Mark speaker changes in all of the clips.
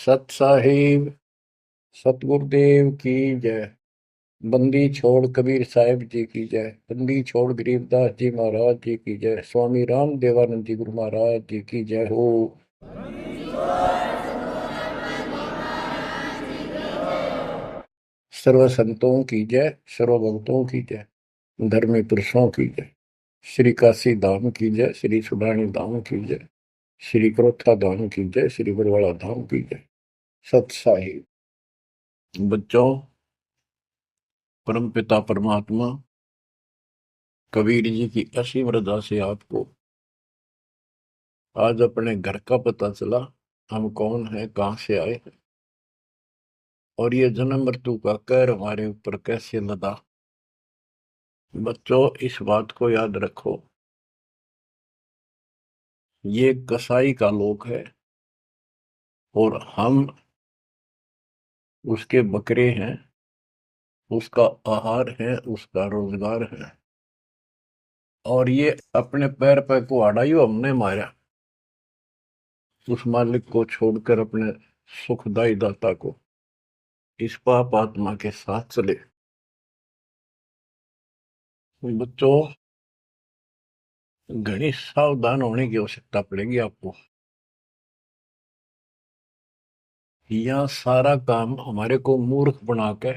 Speaker 1: सत साहिब सतगुरुदेव की जय। बंदी छोड़ कबीर साहिब जी की जय। बंदी छोड़ गरीबदास जी महाराज जी की जय। स्वामी राम देवानंद जी गुरु महाराज जी की जय हो। सर्व संतों की जय, सर्व भक्तों की जय, धर्मी पुरुषों की जय। श्री काशी धाम की जय, श्री सुडानी धाम की जय, श्री क्रोथा धाम की जय, श्री बरवाड़ा धाम की जय। सत साहिब बच्चों, परम पिता परमात्मा कबीर जी की असीम रजा से आपको आज अपने घर का पता चला। हम कौन हैं, कहां से आए हैं, और ये जन्म मृत्यु का कहर हमारे ऊपर कैसे लदा। बच्चों, इस बात को याद रखो, ये कसाई का लोक है और हम उसके बकरे हैं, उसका आहार है, उसका रोजगार है। और ये अपने पैर पे कुहाड़ा ही हमने मारा, उस मालिक को छोड़कर अपने सुखदाई दाता को इस पाप आत्मा के साथ चले। बच्चों, घनी सावधान होने की आवश्यकता पड़ेगी आपको। यह सारा काम हमारे को मूर्ख बना के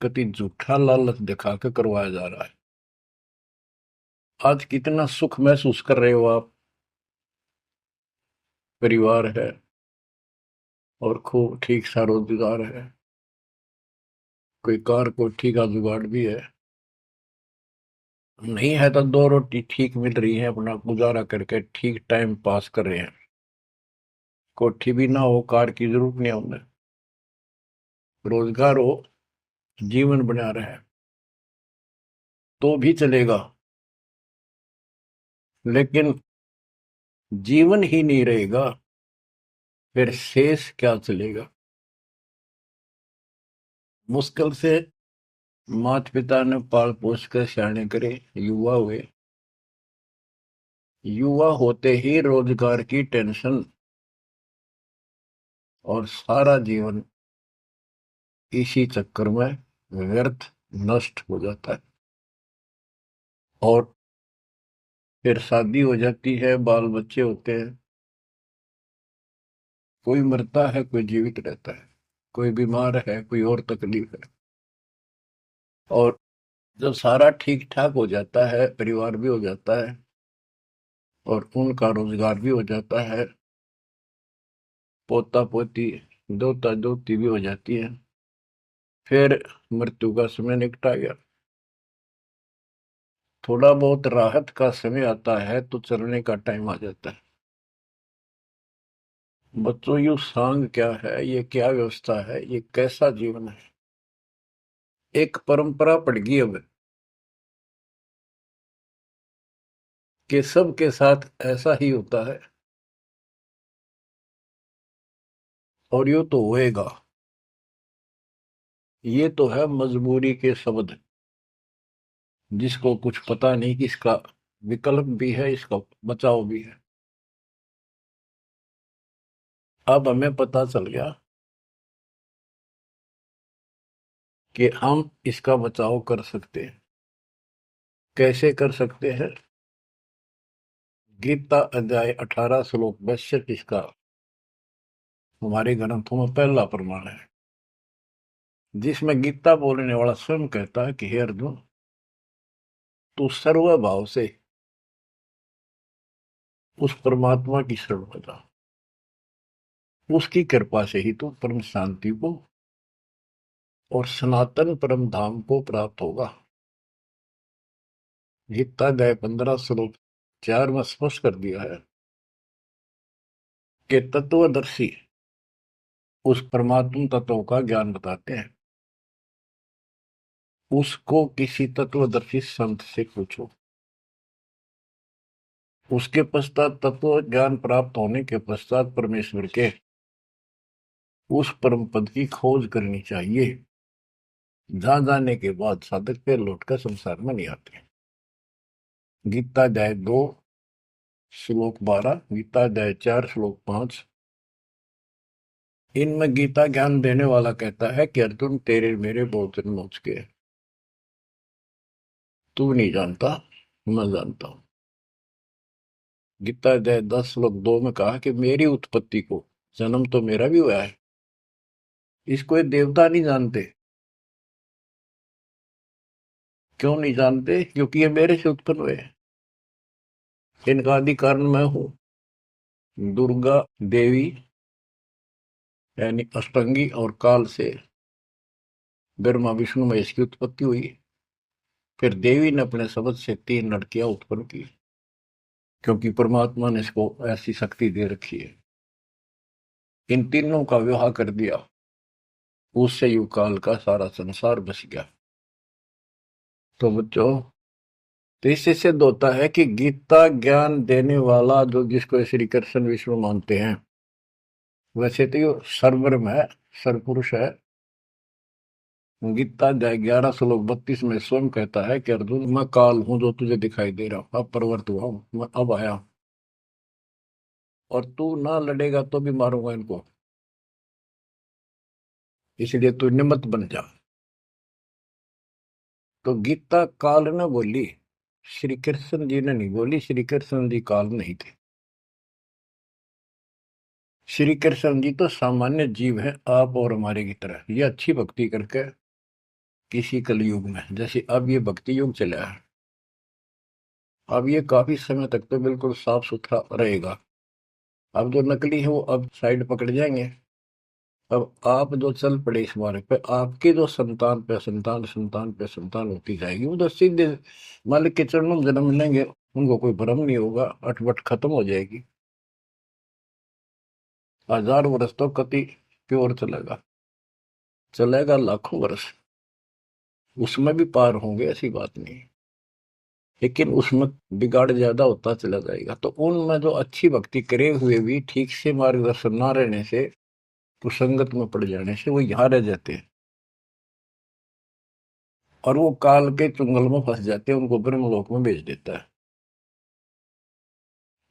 Speaker 1: कति झूठा लालच दिखा के करवाया जा रहा है। आज कितना सुख महसूस कर रहे हो आप, परिवार है और खूब ठीक सा रोजगार है, कोई कार को ठीक का जुगाड़ भी है, नहीं है तो दो रोटी ठीक मिल रही है, अपना गुजारा करके ठीक टाइम पास कर रहे हैं। कोठी भी ना हो, कार की जरूरत नहीं है उन्हें, रोजगार हो, जीवन बना रहे तो भी चलेगा। लेकिन जीवन ही नहीं रहेगा, फिर शेष क्या चलेगा। मुश्किल से माता पिता ने पाल पोस कर सियाने करे, युवा हुए, युवा होते ही रोजगार की टेंशन और सारा जीवन इसी चक्कर में व्यर्थ नष्ट हो जाता है। और फिर शादी हो जाती है, बाल बच्चे होते हैं, कोई मरता है, कोई जीवित रहता है, कोई बीमार है, कोई और तकलीफ है। और जब सारा ठीक ठाक हो जाता है, परिवार भी हो जाता है और उनका रोजगार भी हो जाता है, पोता पोती दोता दोती भी हो जाती है, फिर मृत्यु का समय निकटा गया। थोड़ा बहुत राहत का समय आता है तो चलने का टाइम आ जाता है। बच्चों, यू सांग क्या है, ये क्या व्यवस्था है, ये कैसा जीवन है। एक परंपरा पड़ गई अब कि सबके साथ ऐसा ही होता है और यो तो होएगा। ये तो है मजबूरी के शब्द, जिसको कुछ पता नहीं कि इसका विकल्प भी है, इसका बचाव भी है। अब हमें पता चल गया कि हम इसका बचाव कर सकते हैं। कैसे कर सकते हैं? गीता अध्याय 18 श्लोक 62 इसका हमारे ग्रंथों में पहला प्रमाण है, जिसमें गीता बोलने वाला स्वयं कहता है कि हे अर्जुन, तू सर्व भाव से उस परमात्मा की शरण में जा, उसकी कृपा से ही तू परम शांति को और सनातन परम धाम को प्राप्त होगा। गीता अध्याय 15 श्लोक 4 में स्पष्ट कर दिया है कि तत्वदर्शी उस परमात्म तत्व का ज्ञान बताते हैं। उसको किसी तत्वदर्शी संत से पूछो। उसके पश्चात तत्व ज्ञान प्राप्त होने के पश्चात परमेश्वर के उस परम पद की खोज करनी चाहिए, जहां जाने के बाद साधक फिर लौटकर संसार में नहीं आते। गीता अध्याय 2 श्लोक 12, गीता अध्याय 4 श्लोक 5, इनमें गीता ज्ञान देने वाला कहता है कि अर्जुन तेरे मेरे बहुत दिन हो चुके हैं, तू नहीं जानता, मैं जानता हूं। गीता अध्याय 10 श्लोक 2 में कहा कि मेरी उत्पत्ति को, जन्म तो मेरा भी हुआ है, इसको ये देवता नहीं जानते। क्यों नहीं जानते? क्योंकि ये मेरे से उत्पन्न हुए हैं। इनका आदि कारण मैं हूं। दुर्गा देवी यानी अष्टंगी और काल से ब्रह्मा विष्णु महेश की उत्पत्ति हुई। फिर देवी ने अपने शब्द से 3 लड़कियां उत्पन्न की, क्योंकि परमात्मा ने इसको ऐसी शक्ति दे रखी है। इन तीनों का विवाह कर दिया, उससे युग काल का सारा संसार बस गया। तो बच्चों, तो इससे सिद्ध होता है कि गीता ज्ञान देने वाला जो, जिसको श्री कृष्ण विष्णु मानते हैं, वैसे तो ये सर्वब्रह्म है, सर्वपुरुष है। गीता अध्याय 11 श्लोक 32 में स्वयं कहता है कि अर्जुन, मैं काल हूं जो तुझे दिखाई दे रहा हूं, अब प्रवर्त हुआ हूं, मैं अब आया हूं, और तू ना लड़ेगा तो भी मारूंगा इनको, इसलिए तू निमित्त बन जा। तो गीता काल ने बोली, श्री कृष्ण जी ने नहीं बोली। श्री कृष्ण जी काल नहीं थे। श्री कृष्ण जी तो सामान्य जीव है, आप और हमारे की तरह। ये अच्छी भक्ति करके किसी कलयुग में, जैसे अब ये भक्ति युग चला है, अब ये काफी समय तक तो बिल्कुल साफ सुथरा रहेगा। अब जो नकली है वो अब साइड पकड़ जाएंगे। अब आप जो चल पड़े इस मार्ग पे, आपकी जो संतान पे संतान संतान पे संतान होती जाएगी, वो तो सीधे मालिक के चरणों में जन्म लेंगे। उनको कोई भ्रम नहीं होगा, अटपट खत्म हो जाएगी। 1000 वर्ष तो कति प्योर चलेगा, चलेगा लाखों वर्ष, उसमें भी पार होंगे, ऐसी बात नहीं। लेकिन उसमें बिगाड़ ज्यादा होता चला जाएगा। तो उनमें जो अच्छी भक्ति करे हुए भी ठीक से मार्गदर्शन ना रहने से, कुसंगत में पड़ जाने से वो यहाँ रह जाते हैं, और वो काल के चुंगल में फंस जाते हैं, उनको ब्रह्मलोक में भेज देता है।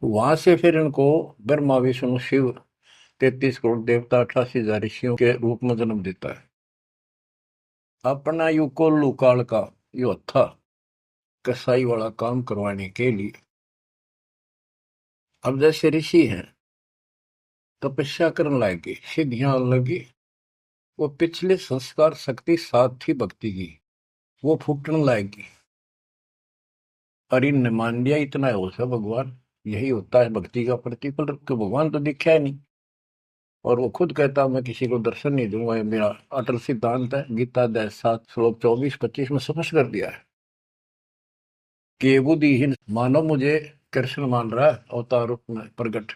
Speaker 1: वहां से फिर इनको ब्रह्मा विष्णु शिव 33 करोड़ देवता 88,000 ऋषियों के रूप में जन्म देता है। अपना युग कोल्लू काल का यो था कसाई वाला काम करवाने के लिए। अब जैसे ऋषि हैं, तपस्या करने लगे, सिद्धियां लगी, वो पिछले संस्कार शक्ति साथ थी भक्ति की, वो फूटने लाएगी। और इनने मान लिया इतना है, वो सब भगवान। यही होता है भक्ति का प्रतिफल। तो भगवान तो दिखा है नहीं, और वो खुद कहता मैं किसी को दर्शन नहीं दूंगा, ये मेरा अटल सिद्धांत है। गीता अध्याय 7 श्लोक 24-25 में स्पष्ट कर दिया है कि ये बुद्धिहीन मानव मुझे कृष्ण मान रहा है अवतार रूप में प्रकट,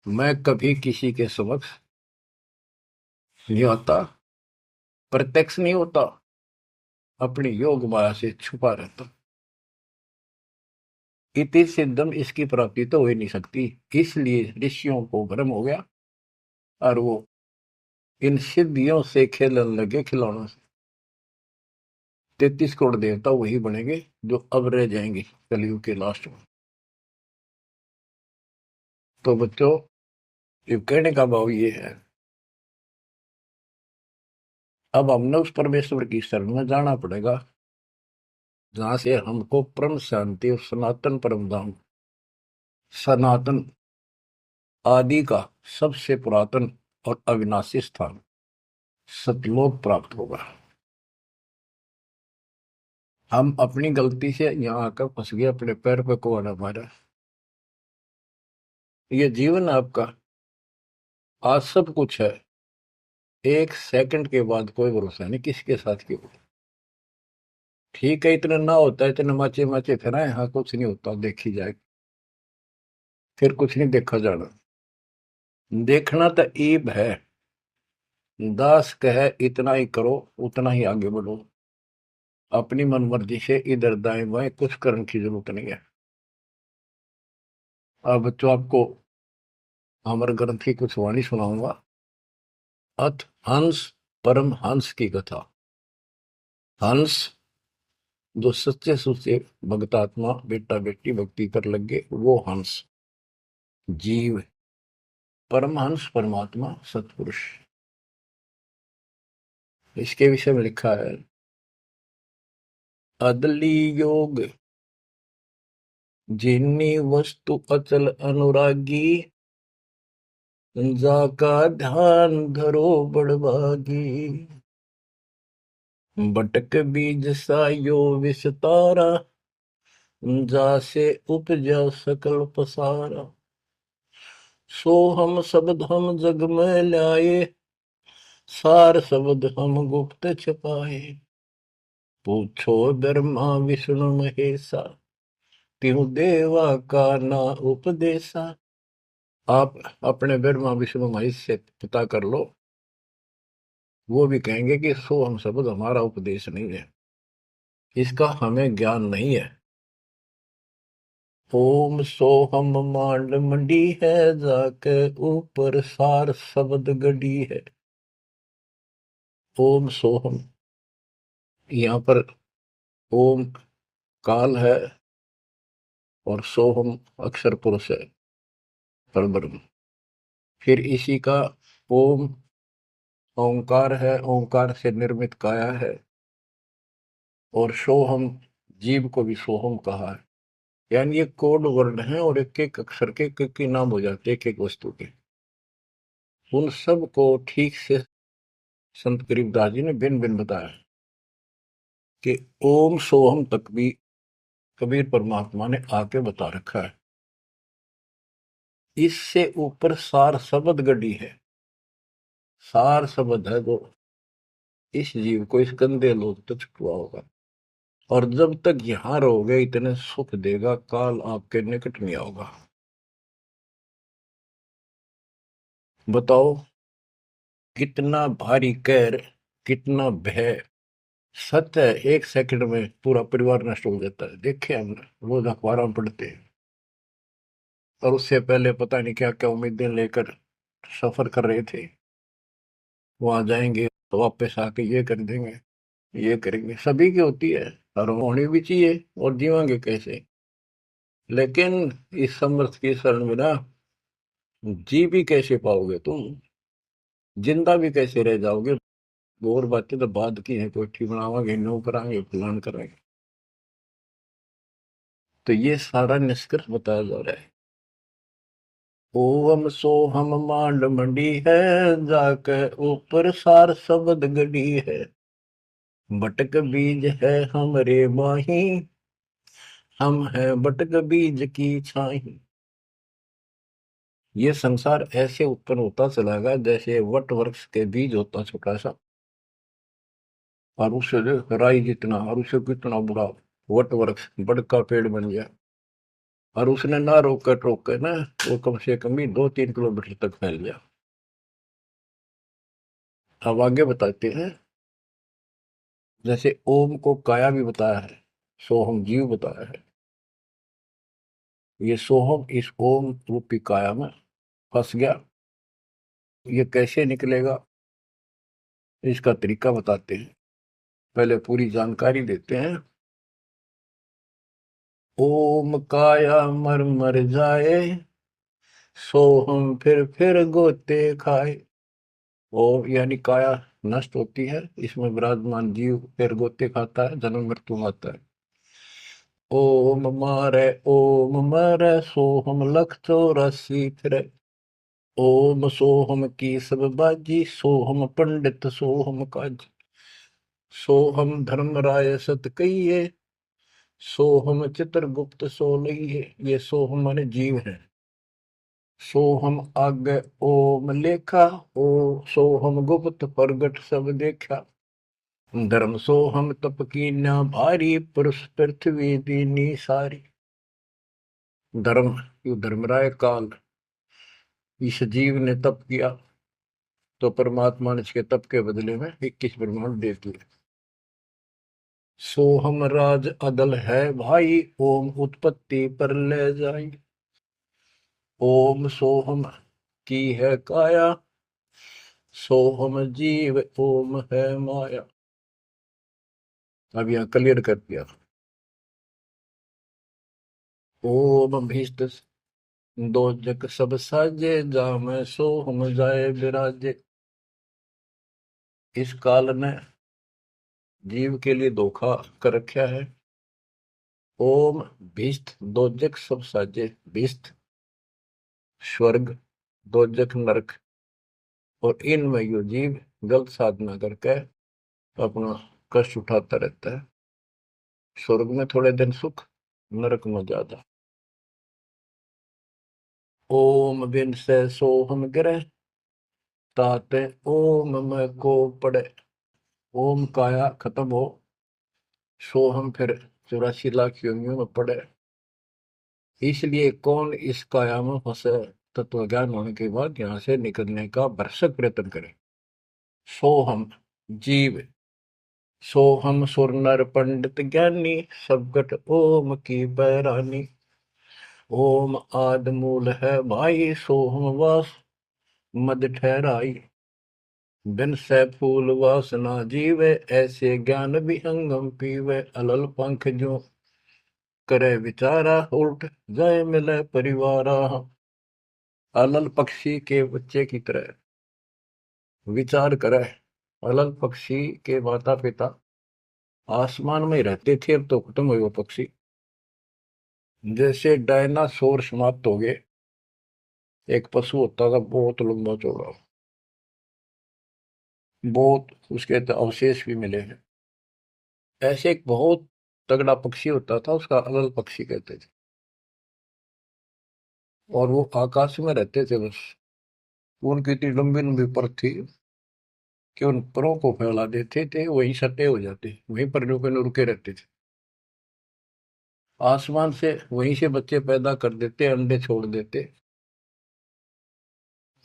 Speaker 1: मैं कभी किसी के समक्ष नहीं आता, प्रत्यक्ष नहीं होता, अपनी योग माया से छुपा रहता। इति सिद्धम, इसकी प्राप्ति तो हो ही नहीं सकती। इसलिए ऋषियों को भ्रम हो गया, और वो इन सिद्धियों से खेलने लगे, खिलौनों से। 33 करोड़ देवता वही बनेंगे जो अब रह जाएंगे कलयुग के लास्ट में। तो बच्चों, ये कहने का भाव ये है, अब हमने उस परमेश्वर की शरण में जाना पड़ेगा, जहां से हमको परम शांति और सनातन परम धाम, सनातन आदि का सबसे पुरातन और अविनाशी स्थान सतलोक प्राप्त होगा। हम अपनी गलती से यहाँ आकर फंस गए, अपने पैर पे कुआना मारा। ये जीवन आपका, आज सब कुछ है, 1 सेकंड के बाद कोई भरोसा नहीं किसके साथ क्यों। ठीक है, इतना ना होता है, इतने माचे माचे फिराए, हाँ कुछ नहीं होता, देखी जाए, फिर कुछ नहीं देखा जाना। देखना तो ईब है, दास कहे इतना ही करो, उतना ही आगे बढ़ो। अपनी मनमर्जी से इधर दाएं बाएं कुछ करने की जरूरत नहीं है। अब बच्चों, आपको अमर ग्रंथ की कुछ वाणी सुनाऊंगा। अथ हंस परम हंस की कथा। हंस जो सच्चे सुच्चे भक्तात्मा बेटा बेटी भक्ति कर लगे, वो हंस जीव परमहंस परमात्मा सतपुरुष, इसके विषय में लिखा है, अदली योग जिन्नी वस्तु अचल अनुरागी, जाका ध्यान धरो बड़भागी। बटक बीज सायो विस्तारा, जासे उपजा सकल पसारा। सो हम शब्द हम जग में लाए, सार शब्द हम गुप्त छपाए। पूछो ब्रह्मा विष्णु महेशा, त्यों देवा का ना उपदेशा। आप अपने ब्रह्मा विष्णु महेश से पता कर लो, वो भी कहेंगे कि सो हम शब्द हमारा उपदेश नहीं है, इसका हमें ज्ञान नहीं है। ओम सोहम मांड मंडी है, जाके ऊपर सार शब्द गड़ी है। ओम सोहम, यहाँ पर ओम काल है और सोहम अक्षर पुरुष है, परब्रह्म। फिर इसी का ओम ओंकार है, ओंकार से निर्मित काया है, और सोहम जीव को भी सोहम कहा है। यानी ये कोड वर्ड हैं और एक एक अक्षर के एक एक नाम हो जाते, एक एक वस्तु के। उन सब को ठीक से संत गरीबदास जी ने भिन्न भिन्न बताया कि ओम सोहम तक भी कबीर परमात्मा ने आके बता रखा है। इससे ऊपर सार शब्द गढ़ी है, सार शब्द है जो इस जीव को इस गंदे लोग तक छुआ होगा, और जब तक यहां रहोगे इतने सुख देगा, काल आपके निकट नहीं आओगा। बताओ कितना भारी कहर, कितना भय। सत्य है, एक सेकंड में पूरा परिवार नष्ट हो जाता है, देखे हमने, रोज अखबारों में पढ़ते हैं। और उससे पहले पता नहीं क्या क्या उम्मीदें लेकर सफर कर रहे थे, वहां जाएंगे तो वापस आके ये कर देंगे, ये करेंगे। सभी की होती है और होनी भी चाहिए, और जीवांगे कैसे। लेकिन इस समर्थ की शरण में ना जी भी कैसे पाओगे तुम, जिंदा भी कैसे रह जाओगे। और बातें तो बाद की है, कोठी बनावांगे, नो कराएंगे, फलान कराएंगे। तो ये सारा निष्कर्ष बताया जा रहा है। ओम सोहम मांड मंडी है, जाके ऊपर सार शब्द गढ़ी है। बटक बीज है हमरे माही, हम है बटक बीज की छाही। ये संसार ऐसे उत्पन्न होता चला गया जैसे वट वृक्ष के बीज होता छोटा सा, और उससे राई जितना, और उससे कितना बड़ा वट वृक्ष बड़का पेड़ बन गया। और उसने ना रोक कर टोक कर ना, वो कम से कम भी 2-3 किलोमीटर तक फैल गया। अब आगे बताते हैं, जैसे ओम को काया भी बताया है, सोहम जीव बताया है। ये सोहम इस ओम रूपी काया में फंस गया, ये कैसे निकलेगा, इसका तरीका बताते हैं। पहले पूरी जानकारी देते हैं। ओम काया मर मर जाए, सोहम फिर गोते खाए। ओम यानी काया नष्ट होती है, इसमें विराजमान जीव फिर गोते खाता है, जन्म मृत्यु आता है। ओम मारे सोहम लख 84 फिरे। ओम सोहम की सब बाजी, सोहम पंडित सोहम काज। सोहम धर्म राय सत कहिए, सोहम चित्रगुप्त सो लइए। ये सोहम माने जीव है। सोहम आगे ओम लेखा, ओ सोहम गुप्त प्रगट सब देखा। धर्म सोहम तप की ना भारी, पुरुष पृथ्वी दीनी सारी। धर्म यू धर्मराय काल, इस जीव ने तप किया तो परमात्मा ने इसके तप के बदले में 21 ब्रह्मांड दे दिए। सोहम राज अदल है भाई, ओम उत्पत्ति पर ले जाई। ओम सोहम की है काया, सोहम जीव ओम है माया। अब यहां क्लियर कर दिया। ओम भीष्ट दो जग सब साजे, जामे सो हम जाए विराजे। इस काल ने जीव के लिए धोखा कर रखा है। ओम भिष्ट दोजक सब साजे। भिष्ट स्वर्ग, दोजक नरक, और इनमें यो जीव गलत साधना करके अपना कष्ट उठाता रहता है। स्वर्ग में थोड़े दिन सुख, नरक में ज्यादा। ओम बिन से सोहम ग्रह, ताते ओम में को पड़े। ओम काया खत्म हो, सोहम फिर 84 लाख योनियों में पड़े। इसलिए कौन इस काया में फंसे, तत्व ज्ञान होने के बाद यहां से निकलने का भरसक प्रयत्न करे। सोहम जीव, सोहम सुर नर पंडित ज्ञानी, सबगट ओम की बैरानी। ओम आद मूल है भाई, सोहम वास मद ठहराई। बिन से फूल वासना जीवे, ऐसे ज्ञान विहंगम पीवे। अलल पंख जो करे विचारा, उल्ट जाए मिले परिवारा। अलल पक्षी के बच्चे की तरह विचार करे। अलल पक्षी के माता पिता आसमान में रहते थे, अब तो खत्म हुए वो पक्षी। जैसे डायनासोर समाप्त हो गए। एक पशु होता था बहुत लंबा चौड़ा, बहुत उसके तो अवशेष भी मिले हैं। ऐसे एक बहुत तगड़ा पक्षी होता था, उसका अलल पक्षी कहते थे। और वो आकाश में रहते थे बस। उनकी इतनी लंबी लंबी पर थी कि उन परों को फैला देते थे, वहीं सटे हो जाते, वहीं पर रुके रहते थे। आसमान से वहीं से बच्चे पैदा कर देते, अंडे छोड़ देते।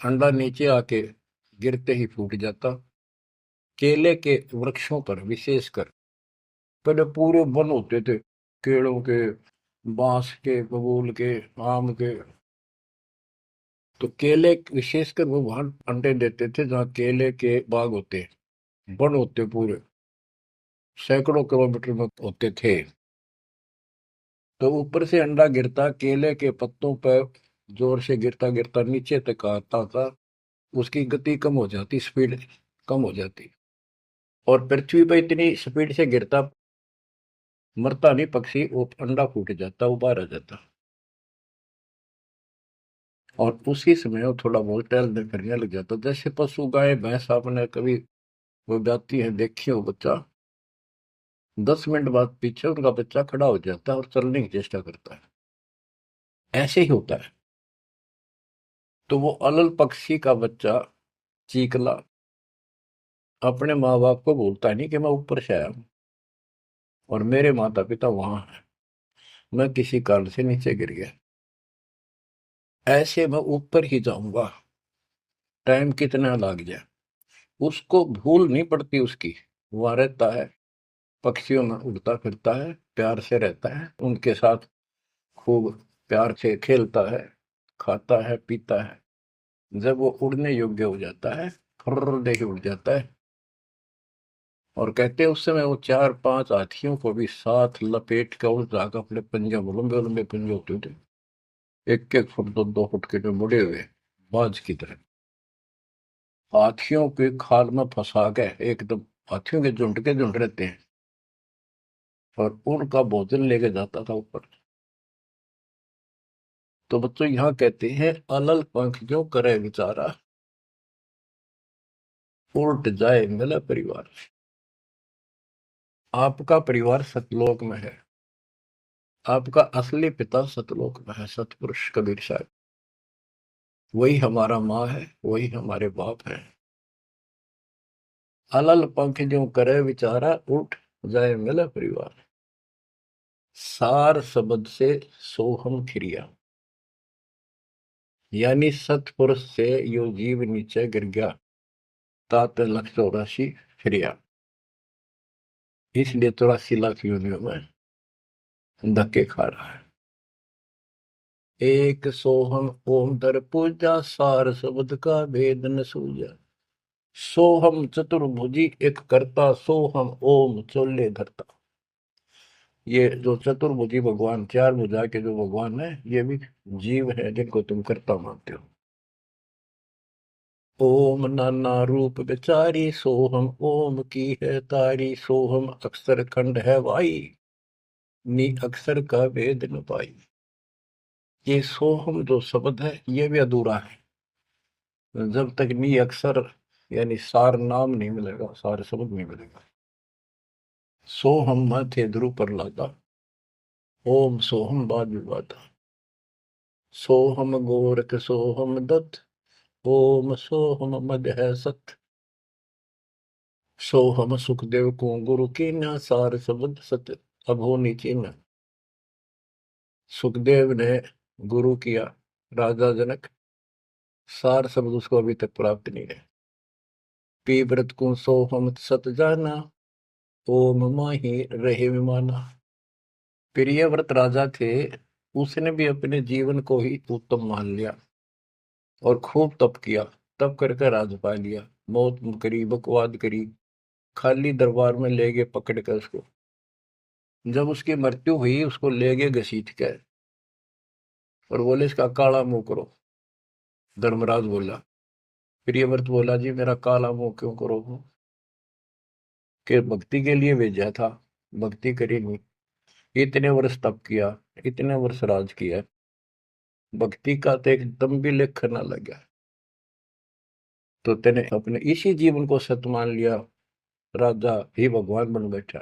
Speaker 1: अंडा नीचे आके गिरते ही फूट जाता। केले के वृक्षों पर विशेषकर पहले पूरे वन होते थे, केलों के, बांस के, बबूल के, आम के। तो केले विशेषकर वो वहां अंडे देते थे जहाँ केले के बाग होते, वन होते पूरे, सैकड़ों किलोमीटर में होते थे। तो ऊपर से अंडा गिरता, केले के पत्तों पर जोर से गिरता गिरता नीचे तक आता था। उसकी गति कम हो जाती, स्पीड कम हो जाती, और पृथ्वी पर इतनी स्पीड से गिरता, मरता नहीं पक्षी, वो अंडा फूट जाता, वो बाहर आ जाता। और उसी समय वो थोड़ा बहुत टहलने फिरने लग जाता। जैसे पशु गाय भैंस आपने कभी वो जाती है देखी हो, बच्चा 10 मिनट बाद पीछे उनका बच्चा खड़ा हो जाता है और चलने की चेष्टा करता है। ऐसे ही होता है। तो वो अलल पक्षी का बच्चा चीकला अपने माँ बाप को बोलता नहीं कि मैं ऊपर से आया हूं और मेरे माता पिता वहां हैं, मैं किसी कारण से नीचे गिर गया, ऐसे मैं ऊपर ही जाऊंगा, टाइम कितना लग जाए। उसको भूल नहीं पड़ती उसकी। वहां रहता है, पक्षियों में उड़ता फिरता है, प्यार से रहता है उनके साथ, खूब प्यार से खेलता है, खाता है, पीता है। जब वो उड़ने योग्य हो जाता है, फर्र दे के उड़ जाता है। और कहते हैं उस समय वो 4-5 हाथियों को भी साथ लपेट कर उस जाकर अपने पंजे, लंबे लंबे पंजे होते थे, 1-1 फुट 2-2 फुट के जो मुड़े हुए, बाज की तरह, हाथियों के खाल में फंसा के एकदम। हाथियों के झुंड रहते हैं, और उनका भोजन लेके जाता था ऊपर। तो बच्चों यहाँ कहते हैं, अलल पंख जो करे विचारा, उल्ट जाए मिला परिवार। आपका परिवार सतलोक में है, आपका असली पिता सतलोक में है, सतपुरुष कबीर साहब। वही हमारा माँ है, वही हमारे बाप है। अलल पंख जो करे विचारा, उठ जाए मिला परिवार। सार शब्द से सोहम क्रिया, यानी सतपुरुष से यो जीव नीचे गिर गया, 7 लाख 84 क्रिया। इसलिए 84 लाख योनियों में धक्के खा रहा है। एक सोहम ओम दर पूजा, सार शब्द का भेद न सूझा। सोहम चतुर्भुजी एक करता, सोहम ओम चोले धरता। ये जो चतुर्भुजी भगवान, चार भुजा के जो भगवान है, ये भी जीव है जिनको तुम कर्ता मानते हो। ओम नाना रूप बेचारी, सोहम ओम की है तारी, सोहम अक्षर खंड है वाई, नी अक्षर का वेद न पाई। ये सोहम जो शब्द है ये भी अधूरा है, जब तक नी अक्षर यानी सार नाम नहीं मिलेगा, सार शब्द नहीं मिलेगा। सोहम माथे ध्रुव पर लादा, ओम सोहम बाद विवादा, सोहम गोरख सोहम दत्त, ओम सोहम मद है सत, सोहम सुखदेव को गुरु की न, सार शब्द सत्य अभो नीचीन। सुखदेव ने गुरु किया राजा जनक, सार शब्द उसको अभी तक प्राप्त नहीं है। पी व्रत को सोहम सत जाना, ओम माही रहे विमाना। प्रियव्रत राजा थे, उसने भी अपने जीवन को ही उत्तम मान लिया और खूब तप किया। तप करके राज पा लिया, मौत करी, बकवाद करी, खाली दरबार में ले गए पकड़ कर उसको। जब उसकी मृत्यु हुई उसको ले गए घसीट कर और बोले इसका काला मुंह करो। धर्मराज बोला, प्रियव्रत बोला जी मेरा काला मुंह क्यों करो, कि भक्ति के लिए भेजा था, भक्ति करी नहीं, इतने वर्ष तप किया, इतने वर्ष राज किया, भक्ति का तो एकदम भी लेख करना लग गया, तो तेने अपने इसी जीवन को सत मान लिया, राजा ही भगवान बन बैठा।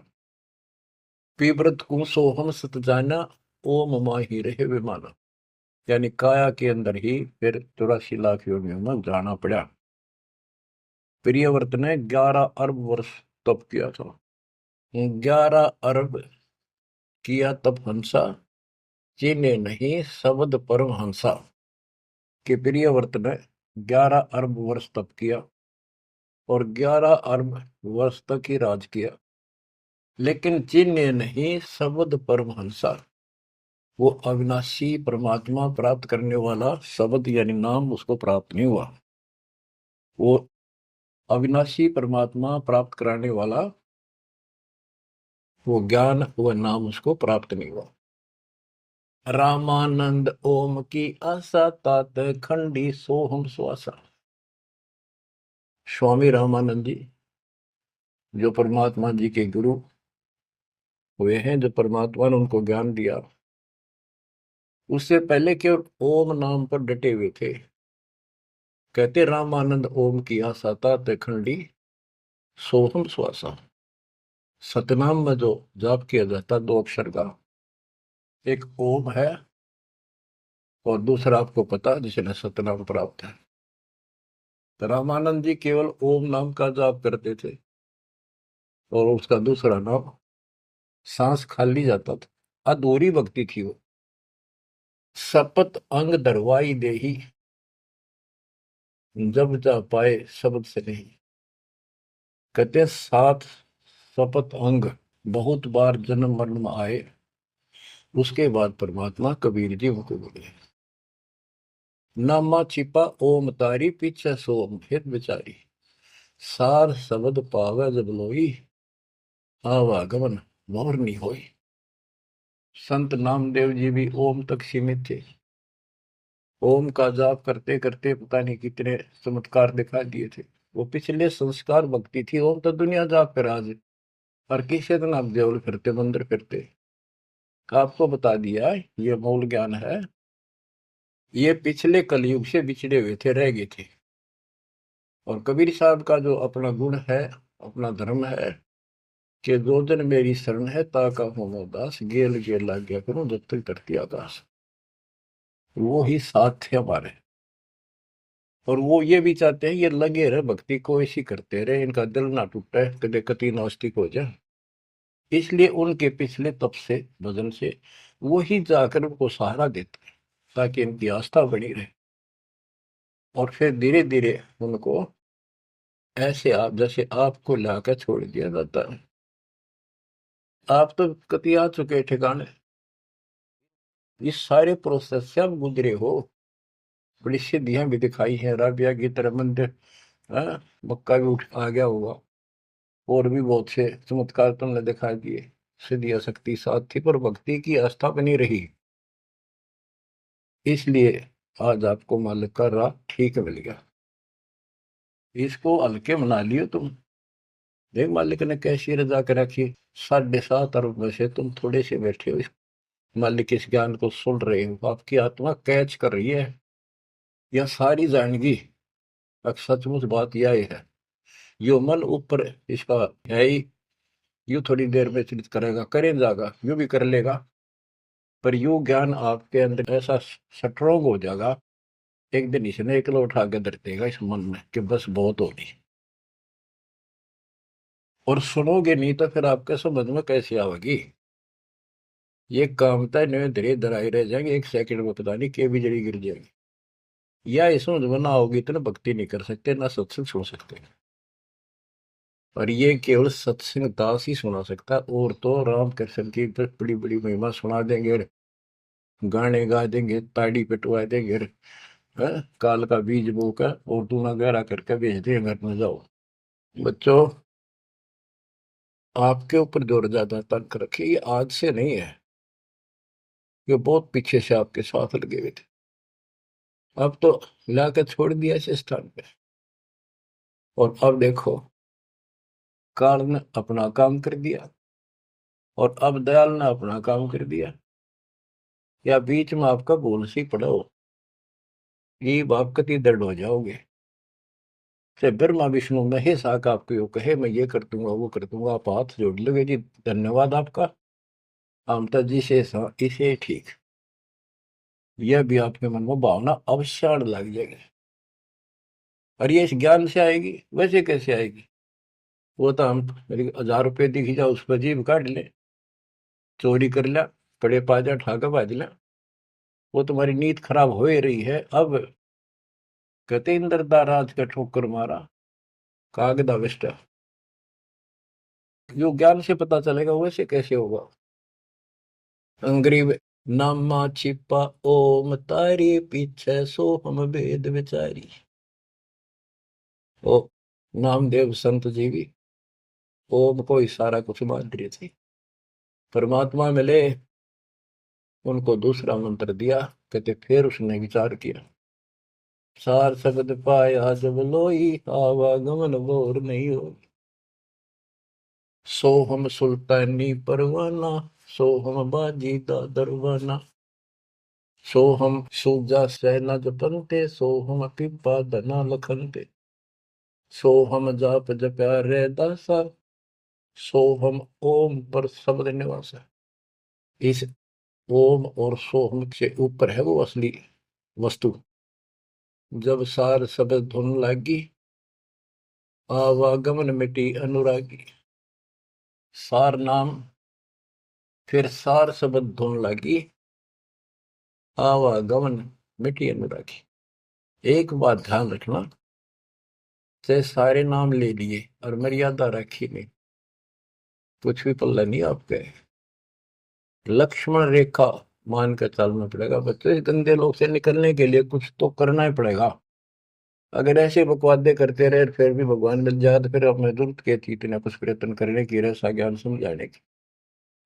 Speaker 1: पीव्रत को सोहम सत जाना, ओम माही रहे विमाना। यानी काया के अंदर ही फिर 84 लाख योनियों में जाना पड़ा। प्रियव्रत ने 11 अरब वर्ष तप किया था। 11 अरब किया तप हंसा, चीने नहीं शब्द परम हंसा। कि प्रियव्रत ने 11 अरब वर्ष तप किया और 11 अरब वर्ष तक ही राज किया, लेकिन चीने नहीं शब्द परम हंसा। वो अविनाशी परमात्मा प्राप्त करने वाला शब्द यानी नाम उसको प्राप्त नहीं हुआ। वो अविनाशी परमात्मा प्राप्त कराने वाला वो ज्ञान, वो नाम उसको प्राप्त नहीं हुआ। रामानंद ओम की आशा, तात खंडी सोहम स्वासा। स्वामी रामानंद जी जो परमात्मा जी के गुरु हुए हैं, जो परमात्मा ने उनको ज्ञान दिया, उससे पहले केवल ओम नाम पर डटे हुए थे। कहते रामानंद ओम की आशा, तात खंडी सोहम स्वासा। सतनाम में जो जाप किया जाता 2 अक्षर का, एक ओम है और दूसरा आपको पता जिसने सतनाम प्राप्त है। तो रामानंद जी केवल ओम नाम का जाप करते थे और उसका दूसरा नाम, सांस खाली जाता था, अधूरी भक्ति थी वो। सपत अंग दरवाई देही, जब जा पाए शब्द से नहीं। कहते 7 सपत अंग बहुत बार जन्म मरण में आए, उसके बाद परमात्मा कबीर जी उनको बोले। नामा छिपा ओम तारी, पीछे सोम फिर बिचारी। सार शब्द पावे जब लोई, आवागमन मोर नहीं होई। संत नामदेव जी भी ओम तक सीमित थे। ओम का जाप करते करते पता नहीं कितने चमत्कार दिखा दिए थे। वो पिछले संस्कार भक्ति थी। ओम तो दुनिया जाप कर आज, और किसी दिन आप देवल फिरते, मंदिर फिरते। आपको बता दिया ये मूल ज्ञान है। ये पिछले कलयुग से बिछड़े हुए थे, रह गए थे। और कबीर साहब का जो अपना गुण है, अपना धर्म है, कि जो दिन मेरी शरण है ताका हो दास, गेल गेल लाग गया करूं जब तक धरती आकाश। वो ही साथ थे हमारे। और वो ये भी चाहते हैं ये लगे रहे भक्ति को, ऐसी करते रहे, इनका दिल ना टूटे, कदे कति नास्तिक हो जाए। इसलिए उनके पिछले तप से, भजन से वो ही जाकर उनको सहारा देते हैं, ताकि इनकी आस्था बनी रहे। और फिर धीरे धीरे उनको ऐसे आप जैसे आपको लाकर छोड़ दिया जाता है। आप तो कति आ चुके ठिकाने, इस सारे प्रोसेस से आप गुजरे हो। बड़ी सिद्धियां भी दिखाई हैं, राबिया की तरह मंदिर, हाँ, मक्का भी उठ आ गया होगा, और भी बहुत से चमत्कार तुमने दिखा दिए। सिद्धि शक्ति साथ थी पर भक्ति की आस्था बनी रही, इसलिए आज आपको मालिक का राह ठीक मिल गया। इसको हल्के मना लियो तुम। देख मालिक ने कैसी रजा कर रखी, 7.5 अरब में से तुम थोड़े से बैठे हो, मालिक इस ज्ञान को सुन रहे हो, आपकी आत्मा कैच कर रही है, यह सारी जानगी। अब सचमुच बात यह है, यो मन ऊपर इसका है ही, यू थोड़ी देर में चिंतित करेगा, करें जाएगा, यू भी कर लेगा, पर यू ज्ञान आपके अंदर ऐसा स्ट्रोंग हो जाएगा, एक दिन इसने एकला उठा के धर देगा इस मन में कि बस बहुत होगी। और सुनोगे नहीं तो फिर आपके समझ में कैसे आवेगी। ये कामता नहीं धीरे धराई रह जाएंगे, एक सेकंड में पता नहीं के बिजली गिर जाएगी। या इस समझ में ना होगी तो ना भक्ति नहीं कर सकते, ना सत्संग सुन सकते। और ये केवल सत्संग दास ही सुना सकता है, और तो राम कृष्ण की बड़ी बड़ी महिमा सुना देंगे, गाने गा देंगे, ताड़ी पिटवा देंगे, काल का बीज बोकर और दूना गहरा करके भेज देंगे घर में, जाओ। बच्चों, आपके ऊपर जोर ज्यादा तंक रखिए, ये आज से नहीं है, ये बहुत पीछे से आपके साथ लगे हुए थे, अब तो लाकर छोड़ दिया इस स्थान पे। और अब देखो, काल ने अपना काम कर दिया और अब दयाल ने अपना काम कर दिया, या बीच में आपका भूल सी पड़ा हो, ये आप कति दर्द हो जाओगे। से ब्रह्मा विष्णु महेश आका आपको यो कहे मैं ये कर दूंगा वो कर दूंगा, आप हाथ जोड़ लोगे जी धन्यवाद आपका, आमता जी से इसे ठीक, यह भी आपके मन में भावना अवश्य लग जाएगी। और ये इस ज्ञान से आएगी, वैसे कैसे आएगी? वो तो हम मेरी 1000 रुपये दिखी जाओ उस पर जीभ काट ले, चोरी कर लिया, पड़े पाजा ठाकर भाज लिया, वो तुम्हारी नीयत खराब हो ही रही है। अब कहते इंद्रदा राज का ठोकर मारा कागदा विष्टा, जो ज्ञान से पता चलेगा वैसे कैसे होगा। अंग्रेज नामा छिपा ओम तारी पीछे सो हम भेद विचारी। ओ नामदेव संत जी भी ओम को इशारा कुछ मान रही थी, परमात्मा मिले, उनको दूसरा मंत्र दिया, कहते फिर उसने विचार किया, सार शब्द पाया जब लोई, आवागमन बोर नहीं हो, सो हम सुल्तानी परवाना, सो हम बाजी दा दरवाना, सो हम सूजा सहना जपनते, सो हम पिपा धना लखनते, सो हम जाप जप्या रे दासा, सो हम ओम पर शब्द निवासा। इस ओम और सोहम से ऊपर है वो असली वस्तु। जब सार शब्द धुन लागी, आवागमन मिटी अनुरागी। सार नाम फिर सार शब्द धुन लागी, आवागमन मिटी अनुरागी। एक बात ध्यान रखना, से सारे नाम ले लिए और मर्यादा रखी नहीं, कुछ भी पल्ला नहीं आपके। लक्ष्मण रेखा मान कर चलना पड़ेगा बच्चों, इस गंदे लोग से निकलने के लिए कुछ तो करना ही पड़ेगा। अगर ऐसे बकवादे करते रहे फिर भी भगवान मिल जाए तो फिर अपने जरूरत के थी इतना कुछ प्रयत्न करने की, ऐसा ज्ञान समझाने की,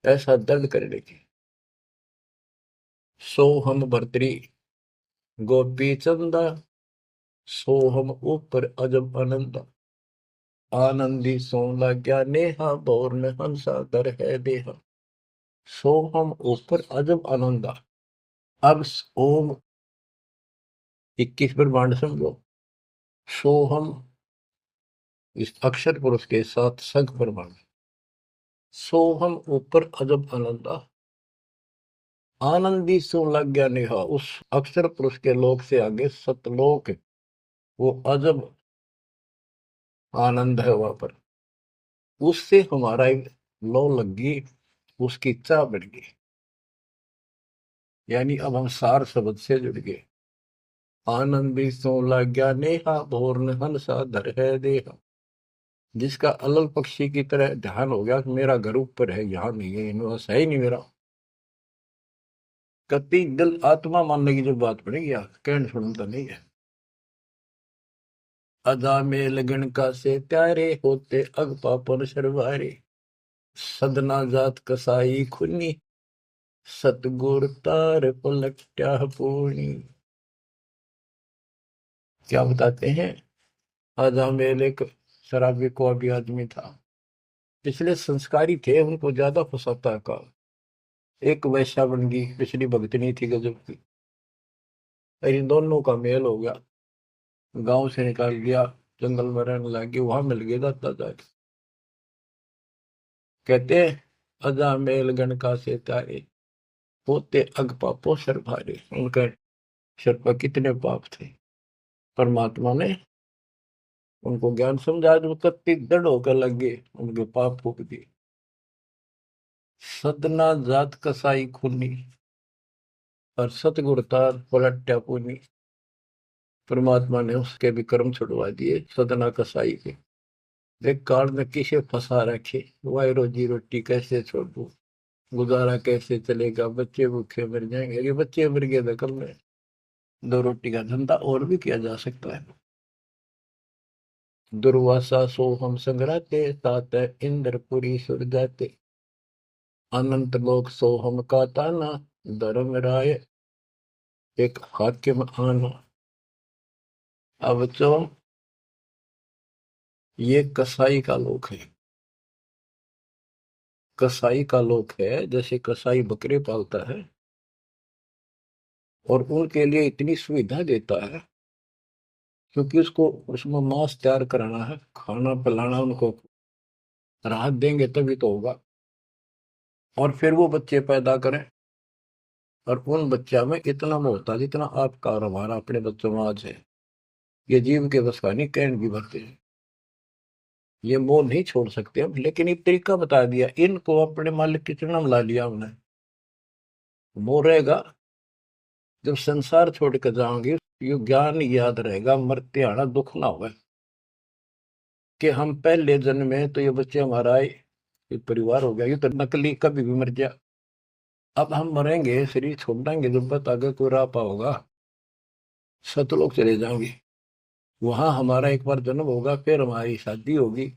Speaker 1: ऐसा दर्द करने की। सो हम भर्तरी गोपी चंदा, सो हम ऊपर अजब आनंदा, आनंदी सो लाग्या नेहा, बोर में हंसा दर है देहा। सो हम ऊपर अजब आनंदा। अब ओम 21 ब्रह्मांड समझो, सो हम इस अक्षर पुरुष के साथ संख ब्रह्मांड, सो हम ऊपर अजब आनंदा, आनंदी सो लग गया नेहा, उस अक्षर पुरुष के लोक से आगे सतलोक, वो अजब आनंद है वहां पर, उससे हमारा एक लो लग गई, उसकी चाह बढ़ गई, यानी अब हम सार शब्द से जुड़ गए। आनंदी सो लग गया नेहा, भोर हंसा धर है देहा। जिसका अलल पक्षी की तरह ध्यान हो गया कि मेरा घर ऊपर है, यहाँ नहीं है, यूनिवर्स है ही नहीं मेरा, कति दिल आत्मा मानने की जो बात पड़ेगी यार, कहने सुनता नहीं है। अदा में लगन का से प्यारे होते अग पापन शर्वारे, सदना जात कसाई खुनी, सतगुर तार पलट्या पूर्णी। क्या बताते हैं, अजामेल एक शराबी को अभी आदमी था, पिछले संस्कारी थे, उनको ज्यादा फंसाता का। एक वैश्या बन गई, पिछली भगतनी थी गजब की, इन दोनों का मेल हो गया, गांव से निकाल दिया, जंगल में रहने लगी, वहां मिल गया दाता जाके। कहते अजामेल गण का से तारे, होते अग पापो सर भारे। उनके सर पर कितने पाप थे, परमात्मा ने उनको ज्ञान समझा, जो कत्ती दृढ़ होकर लगे, उनके पाप फूक दिए। सदना जात कसाई खूनी, और सतगुर तार पलट्या पूनी। परमात्मा ने उसके भी कर्म छुड़वा दिए, सदना कसाई के। देख काल में किसे फंसा रखे, वाई रोजी रोटी कैसे छोड़ू, गुजारा कैसे चलेगा, बच्चे भूखे मर जाएंगे। ये बच्चे मर गए थे कल में, दो रोटी का धंधा और भी किया जा सकता है। दुर्वासा सो हम संग्राते, तात इंद्रपुरी सुर जाते। अनंत लोक सो हम का ताना, धर्म राय एक हाकिम आना। अब बच्चों, ये कसाई का लोक है, कसाई का लोक है। जैसे कसाई बकरे पालता है और उनके लिए इतनी सुविधा देता है, क्योंकि उसको उसमें मांस तैयार कराना है, खाना पिलाना, उनको राहत देंगे तभी तो होगा। और फिर वो बच्चे पैदा करें, और उन बच्चा में इतना मोह होता जितना आपका और हमारा अपने बच्चों में आज है। ये जीव के बस का नहीं, कैन भी भरते हैं, ये मोह नहीं छोड़ सकते हम। लेकिन एक तरीका बता दिया, इनको अपने मालिक की चरणों में ला लिया हमने। मोह रहेगा, जब संसार छोड़ कर जाओगे, ये ज्ञान याद रहेगा, मरते आना दुख ना होगा, कि हम पहले जन्म में तो ये बच्चे हमारा आए, ये परिवार हो गया, ये तो नकली, कभी भी मर गया। अब हम मरेंगे, शरीर छोड़ देंगे, जब तक आगे कोई राह पाओगा, सतलोक चले जाएंगे, वहां हमारा एक बार जन्म होगा, फिर हमारी शादी होगी,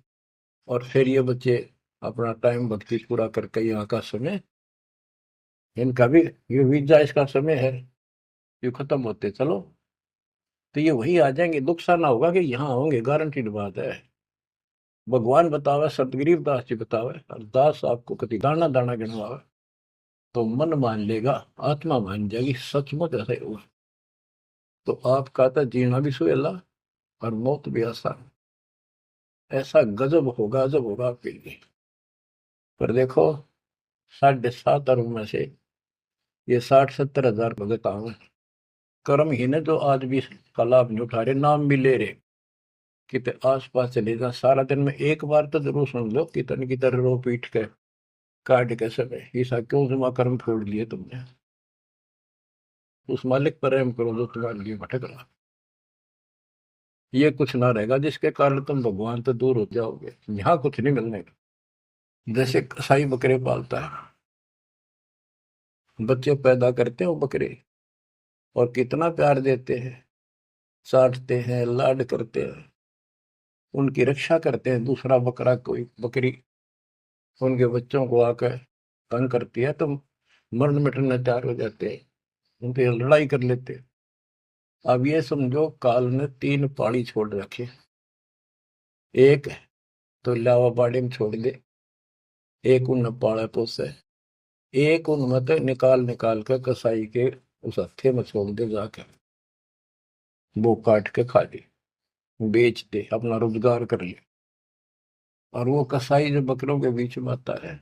Speaker 1: और फिर ये बच्चे अपना टाइम भक्ति पूरा करके यहाँ का समय, इनका भी ये वीजा इसका समय है, ये खत्म होते चलो, तो ये वही आ जाएंगे। दुख सा ना होगा कि यहाँ होंगे, गारंटीड बात है। भगवान बतावे, सतगरीब दास जी बतावे, और दास आपको कभी दाना दाना गिनवावे, तो मन मान लेगा, आत्मा मान जाएगी, सचमुच ऐसा ही होगा। तो आपका तो जीना भी सुहेला और मौत भी आसान। ऐसा गजब होगा, अजब होगा आपके लिए। पर देखो, 7.5 अरब में से ये 60-70 हजार भगत आवे, कर्म ही ने जो आज भी इसका लाभ नहीं उठा रहे, नाम भी ले रहे, कितने आस पास चले जा, सारा दिन में एक बार तो जरूर सुन लो, कितने की तरह रो पीट के काट के समय, ऐसा क्यों जमा कर्म छोड़ लिए तुमने। उस मालिक पर रहम करो जो तुम्हारे लिए भटक रहा, ये कुछ ना रहेगा जिसके कारण तुम भगवान से दूर हो जाओगे, यहाँ कुछ नहीं मिलने का। जैसे कसाई बकरे पालता है, बच्चे पैदा करते हैं वो बकरे, और कितना प्यार देते हैं, चाटते हैं, लाड करते हैं, उनकी रक्षा करते हैं। दूसरा बकरा, कोई बकरी उनके बच्चों को आकर तंग करती है, तो मरण मिटने तैयार हो जाते हैं, उनसे लड़ाई कर लेते हैं। अब ये समझो, काल ने 3 पाड़ी छोड़ रखे, एक तो लावा बाड़ी में छोड़ दे, एक उन पाड़ा पोसे, एक उन मत निकाल निकाल कर कसाई के उस हत्थे में छोड़ दे जाकर, वो काट के खा ले, बेच दे, अपना रोजगार कर ले। और वो कसाई जो बकरों के बीच में आता है,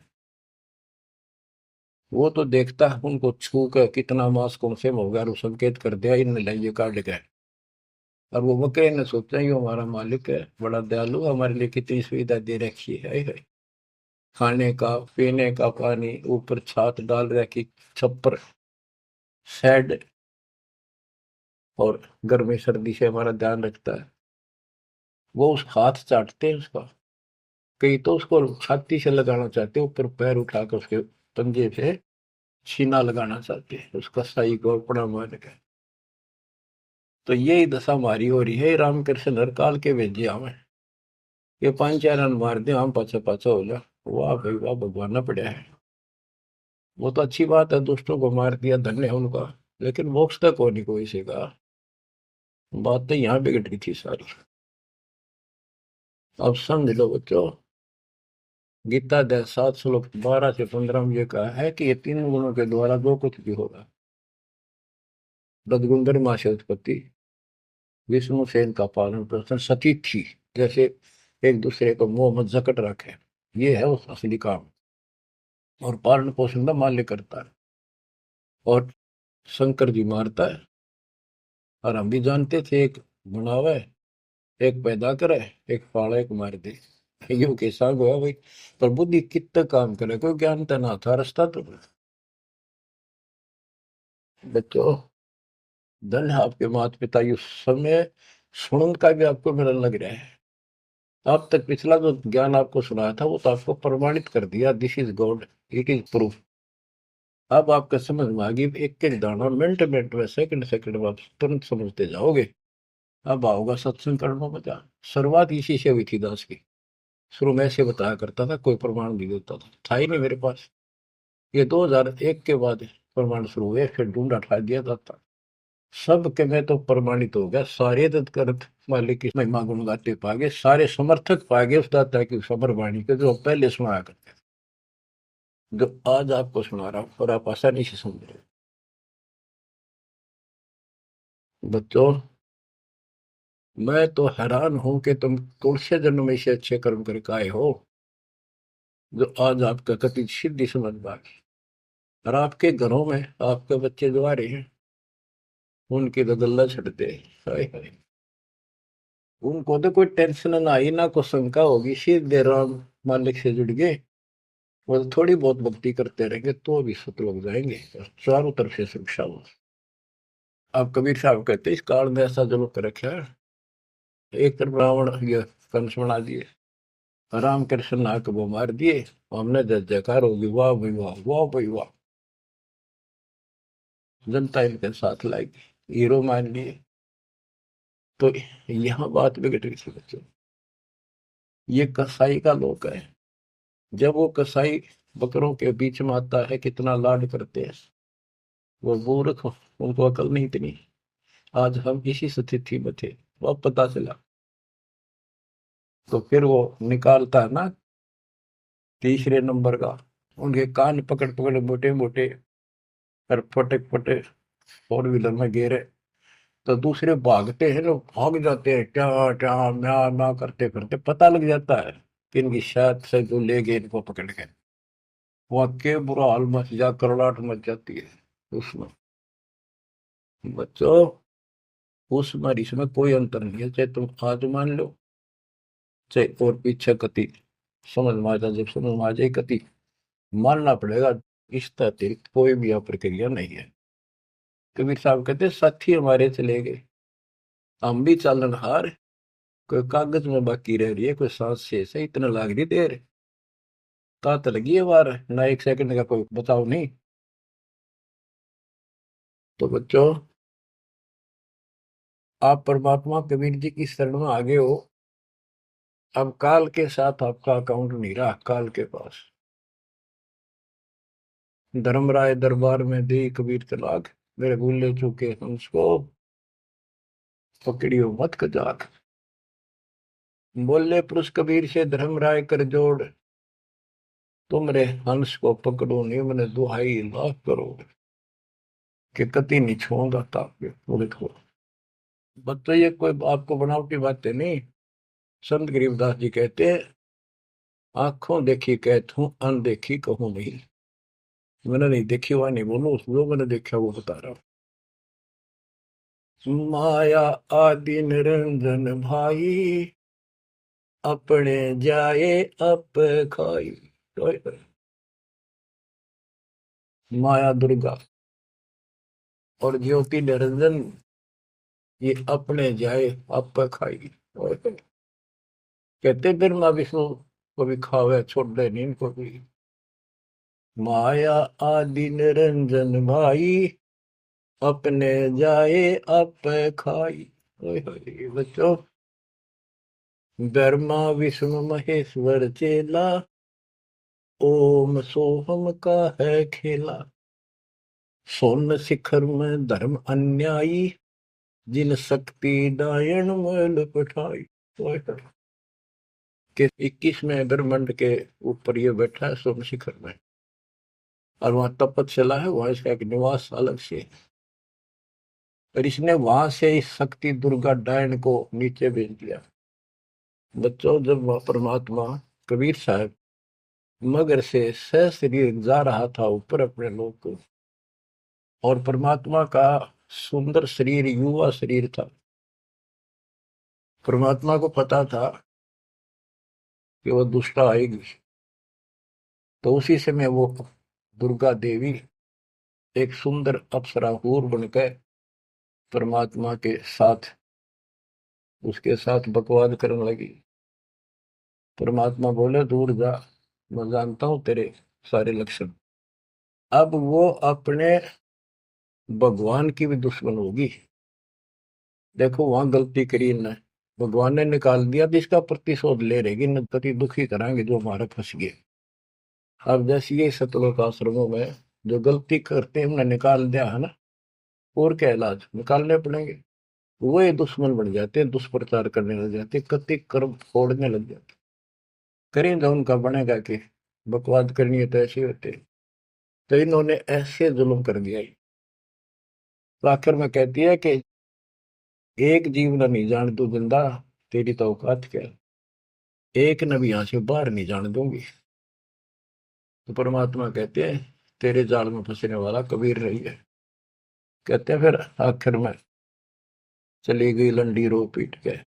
Speaker 1: वो तो देखता है उनको छू कर कितना मांस कौन से में होगा, और वो संकेत कर दिया इन लाइए काट के। और वो बकरे ने सोचा ये हमारा मालिक है, बड़ा दयालु, हमारे लिए कितनी सुविधा दे रखी है, हाय। खाने का, पीने का पानी, ऊपर छात डाल रखी, छप्पर, शेड, और गर्मी सर्दी से हमारा ध्यान रखता है। वो उस हाथ चाटते हैं उसका, कई तो उसको छाती से लगाना चाहते हैं, ऊपर पैर उठाकर उसके पंजे से छीना लगाना चाहते हैं, उसका सही को अपना मान के। तो यही दशा हमारी हो रही है, रामकृष्ण हर काल के भेजे हमें, ये 5 4 रन मार दे, हम पाछा पाछा हो जा। वाह भाई वाह, भगवाना पड़ा है। वो तो अच्छी बात है, दुष्टों को मार दिया, धन्य है उनका। लेकिन मोक्ष तक हो नहीं कोई से का। बात तो यहाँ बिगड़ रही थी सारी। अब समझ लो बच्चों, गीता अध्याय 7 श्लोक 12 से 15 में ये कहा है कि ये तीन गुणों के द्वारा जो कुछ भी होगा, रजगुंदर माँ से उत्पत्ति, विष्णु से इनका पालन पोषण, सती थी, जैसे एक दूसरे को मोह मत जकट रखे, ये है उस असली काम। और पालन पोषण का माल्य करता है, और शंकर जी मारता है। और हम भी जानते थे, एक बनावे, एक पैदा करे, एक पाले, एक मार दे। यूं के संग हुआ भाई। पर बुद्धि कितना काम करे, कोई ज्ञान तो ना था, रास्ता तो बच्चों, धन है आपके माता पिता, इस समय सुनन का भी आपको मेरा लग रहा है। अब तक पिछला जो ज्ञान आपको सुनाया था वो तो आपको प्रमाणित कर दिया, this is God, it is proof. अब आपका समझ में आ गई, एक एक दाना मिनट मिनट में, सेकंड सेकंड में आप तुरंत समझते जाओगे। अब आओगा सत्संग करने में क्या। शुरुआत इसी से हुई थी दास की। शुरू में ऐसे बताया करता था, कोई प्रमाण नहीं देता था ही नहीं मेरे पास। ये 2001 के बाद प्रमाण शुरू हुए, फिर ढूंढा ठा दिया जाता। सब के में तो प्रमाणित हो गया, सारे तत्कर्त मालिक की महिमा गुण गाते पागे, सारे समर्थक पागे उस दाता की सबर वाणी के, जो पहले सुनाया करते थे, जो आज आपको सुना रहा हूं, और आप आसानी से समझ रहे हो। बच्चों, मैं तो हैरान हूं कि तुम तुलसी जन्म में से अच्छे कर्म करके आए हो, जो आज आपका कति सिद्धि समझ पाए। और आपके घरों में आपके बच्चे जो आ रहे हैं, उनकी तो गल्ला छड़ते हैं। हाय हाय। उनको तो कोई टेंशन ना आई, ना कोई शंका होगी, सीधे राम मालिक से जुड़ गए। वो तो थोड़ी बहुत भक्ति करते रहेंगे तो भी सुत लग जाएंगे, और चारों तरफ से सुरक्षा हो। अब कबीर साहब कहते हैं, इस काल में ऐसा जुल्म कर रखा है, एक तरफ रावण ये कंस बना दिए, राम कृष्ण नाक वो मार दिए, हमने जय जयकार होगी, वाह भाई वाह, वाह भाई वाह। जनता इनके साथ लाएगी, हीरो मान लिए। तो यहाँ बात बिगड़ गई थी बच्चों। ये कसाई का लोक है। जब वो कसाई बकरों के बीच में आता है, कितना लाड करते हैं। वो मूर्ख, उनको अकल नहीं इतनी। आज हम इसी स्थिति में थे, वो अब पता चला। तो फिर वो निकालता है ना तीसरे नंबर का, उनके कान पकड़ पकड़ मोटे मोटे, और फटक फटे फोर व्हीलर में गिरे। तो दूसरे भागते हैं, लोग भाग जाते हैं, क्या क्या म्या म्या करते करते, पता लग जाता है कि इनकी शायद से जो ले गए इनको पकड़ के। वाकई बुरा हाल मच जा, करड़ाहट मच जाती है उसमें। बच्चों, उसमें और इसमें कोई अंतर नहीं है, चाहे तुम आज मान लो, चाहे और पीछे कति समझ में आ जाए, जब समझ में आ जाए कति मानना पड़ेगा। इस अतिरिक्त कोई भी यहाँ प्रक्रिया नहीं है। कबीर साहब कहते, साथी हमारे चले गए, हम भी चालन हार, कोई कागज में बाकी रह रही है, कोई सांस शेष है, इतना लाग रही देर, तात लगी है वार, ना एक सेकंड का कोई बचाव नहीं। तो बच्चों, आप परमात्मा कबीर जी की शरण में आगे हो। अब काल के साथ आपका अकाउंट नहीं रहा, काल के पास। धर्मराय दरबार में दे कबीर तलाक, मेरे भूले चूके हमको पकड़ियो मत कजाक। बोले पुरुष कबीर से धर्मराय कर जोड़, तुम रे हंस को पकड़ो निम्न दुहाई लाख करोड़, कि कति नहीं छोड़ूंगा ताके पूरे को। बताइए, कोई आपको बनावटी बातें नहीं। संत गरीबदास जी कहते हैं, आंखों देखी कहता हूं, अनदेखी कहूं नहीं। मैंने नहीं देखी हुआ नहीं बोलूं, जो मैंने देखा वो बता रहा हूं। माया आदि निरंजन भाई, अपने जाए अप खाई। माया दुर्गा और ज्योति निरंजन, ये अपने जाए अप खाई। कहते ब्रह्मा विष्णु को भी खावे, छोड़ दे नहीं इनको भी। माया आदि निरंजन भाई, अपने जाए अप खाई। ओए होए बच्चों, ब्रह्मा विष्णु महेश्वर चेला, ओम सोहम का है खेला, सोन शिखर में धर्म अन्यायी, जिन शक्ति डायन मैल पठाई। के 21वें ब्रह्मांड के ऊपर ये बैठा है सोम शिखर में, और वहां तपस्या है, वहां इसका एक निवास अलग से है। और इसने वहां से इस शक्ति दुर्गा डायन को नीचे भेज दिया। बच्चों, जब वह परमात्मा कबीर साहब मगर से सशरीर जा रहा था ऊपर अपने लोक को, और परमात्मा का सुंदर शरीर युवा शरीर था, परमात्मा को पता था कि वो दुष्टा आएगी, तो उसी समय वो दुर्गा देवी एक सुंदर अप्सरा हूर बनकर परमात्मा के साथ उसके साथ बकवाद करने लगी। परमात्मा बोले, दूर जा, मैं जानता हूं तेरे सारे लक्षण। अब वो अपने भगवान की भी दुश्मन होगी। देखो वहां गलती करी न, भगवान ने निकाल दिया तो इसका प्रतिशोध ले रहेगी, न पति दुखी कराएंगे जो हमारा फंस गए। अब जैसे ये सतलोक आश्रमों में जो गलती करते हैं उन्हें निकाल दिया है ना, और क्या इलाज निकालने पड़ेंगे। वो ये दुश्मन बन जाते हैं, दुष्प्रचार करने लग जाते, कति कर्म फोड़ने लग जाते। करें तो उनका बनेगा कि बकवाद करनी है तो ऐसे होते। तो इन्होंने ऐसे जुल्म कर दिया। तो आखिर में कहती है कि एक जीव न नहीं जान तू जिंदा, तेरी तो औकात क्या, एक न भी यहां से बाहर नहीं जाने दूंगी। तो परमात्मा कहते हैं, तेरे जाल में फंसने वाला कबीर रही है। कहते हैं फिर आखिर में चली गई लंडी रो पीट के।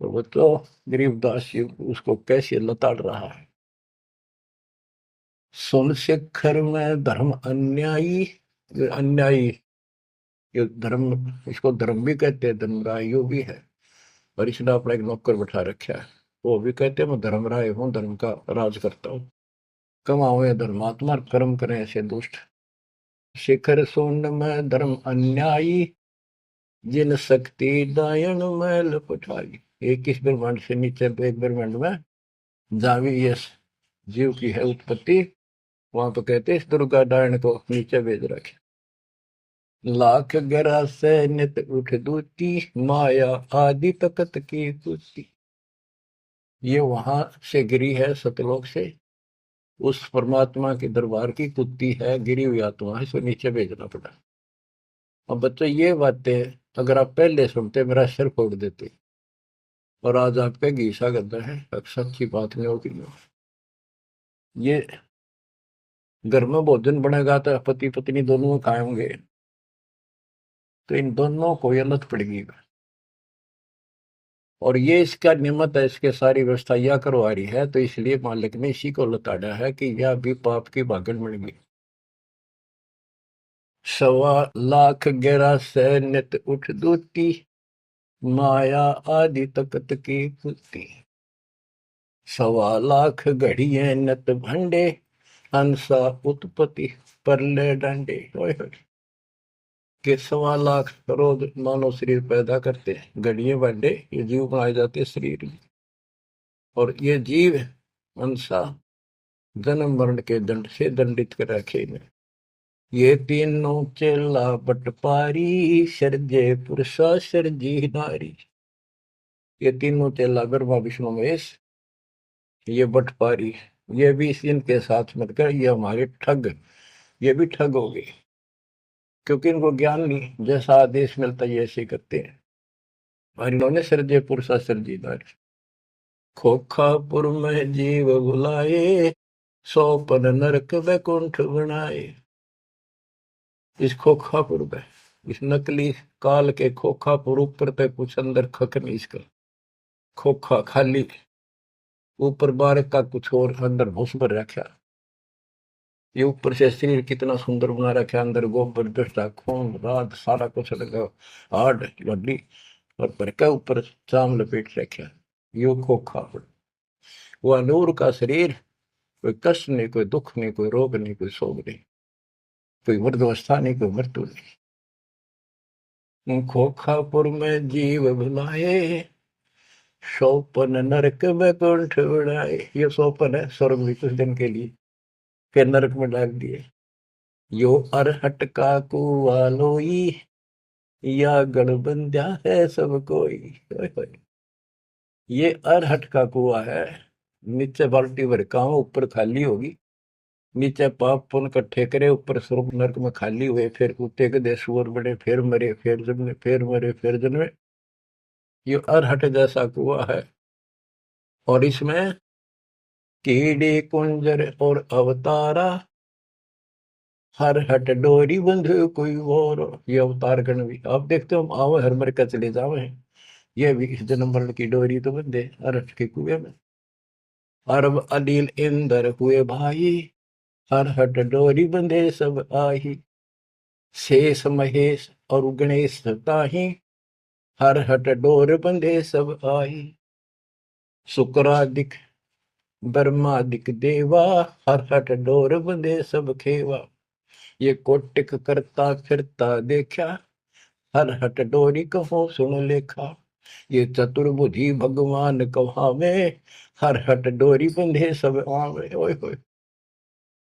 Speaker 1: तो वो तो गरीबदास जी उसको कैसे लताड़ रहा है। सुन शिखर में धर्म अन्यायी, अन्यायी, ये धर्म, इसको धर्म भी कहते हैं, धर्मराय भी है। और इसने अपना एक नौकर बैठा रखा है, वो भी कहते हैं मैं धर्मराय हूँ, धर्म का राज करता हूँ। कमाओ या धर्मात्मा, कर्म करें ऐसे दुष्ट। शिखर सोन में धर्म अन्यायी, जिन शक्ति दायन मैल पठाई। 21 ब्रह्मांड से नीचे एक ब्रह्मांड में जहां भी ये जीव की है उत्पत्ति, वहां तो कहते इस दुर्गा डायन को नीचे भेज रखे। लाख ग्रह से नित उठ दूती, माया आदि तकत की कुती। ये वहां से गिरी है सतलोक से, उस परमात्मा के दरबार की कुत्ती है, गिरी हुई आत्मा है, इसको नीचे भेजना पड़ा। अब बच्चों ये बातें अगर आप पहले सुनते मेरा सिर फोड़ देते, और आज आपके घीसा करता है सच्ची बात नहीं होगी। ये घर में भोजन बनेगा तो पति पत्नी दोनों खाएंगे, तो इन दोनों को ये लत पड़ेगी। और ये इसका नियमत है, इसके सारी व्यवस्था यह करवा रही है, तो इसलिए मालिक ने इसी को लताड़ा है कि यह भी पाप की भागन बन गई। 1.25 लाख गहरा से नित उठ दूती, माया आदि तकत की कुत्ती। 1.25 लाख घड़िए नत भंडे, हंसा उत्पत्ति परले डंडे। के 1.25 लाख रोज मानव शरीर पैदा करते हैं, घड़िए भंडे ये जीव बनाए जाते हैं शरीर में। और ये जीव हंसा जन्म मरण के दंड से दंडित कर रखे इन्हें। ये तीनों चेला बटपारी, सर्जे पुरुषा सर्जी नारी। ये तीनों चेला ब्रह्मा विष्णु महेश, ये बटपारी, ये भी इनके साथ मिलकर ये हमारे ठग, ये भी ठग हो गए, क्योंकि इनको ज्ञान नहीं, जैसा आदेश मिलता है ऐसे करते हैं। और इन्होंने सर्जे पुरुषा सर्जी नारी। खोखापुर में जीव बुलाए, 100 पन नरक वैकुंठ बनाए। इस खोखापुर में, इस नकली काल के खोखापुर ऊपर तक कुछ अंदर खक नहीं, इसका खोखा खाली, ऊपर बार का कुछ और अंदर भूस भर रखा। ये ऊपर से शरीर कितना सुंदर बना रखा, अंदर गोबर दस्ता खून रात सारा कुछ लगा, हाड हड्डी, और भर का ऊपर चाम लपेट रखा। यो खोखापुर, वह नूर का शरीर, कोई कष्ट नहीं, कोई दुख नहीं, कोई रोग नहीं, कोई शोक नहीं, कोई वृद्धावस्था नहीं, कोई मृत्यु नहीं। खोखापुर में जीव भुलाए, सोपन नरक बैकुंठ उड़ाए, ये सोपन है स्वर्ग भी कुछ दिन के लिए, फिर नरक में डाल दिए। यो अरहट का कुआ लोई, या गढ़ बंध्या है सब कोई। ओए होए। ये अरहट का कुआ है, नीचे बाल्टी भर काम, ऊपर खाली होगी। नीचे पाप पुण्य इकट्ठे करे, ऊपर स्वर्ग नरक में खाली हुए, फिर कुत्ते के दे सुअर बड़े, फिर मरे, फिर जन्मे, फिर मरे, फिर जन्मे। ये अरहट जैसा कुआ है। और इसमें कीड़े कुंजर और अवतारा, हर हट डोरी बंधु कोई और। ये अवतार गण भी आप देखते हो, हम आवे हर मर का चले जावे, ये भी इस जन्म मरण की डोरी तो बंधे अरहट के कुएं में। अरब अनिल इंद्र हुए भाई, हर हट डोरी बंधे सब आही। शेष महेश और गणेश ताही, हर हट डोर बंधे सब आही। शुक्रादिक ब्रह्मादिक देवा, हर हट डोर बंधे सब खेवा। ये कोटिक करता फिरता देखा, हर हट डोरी कहो सुन लेखा। ये चतुर्भुजी भगवान कहावे, हर हट डोरी बंधे सब आवे। ओए होए।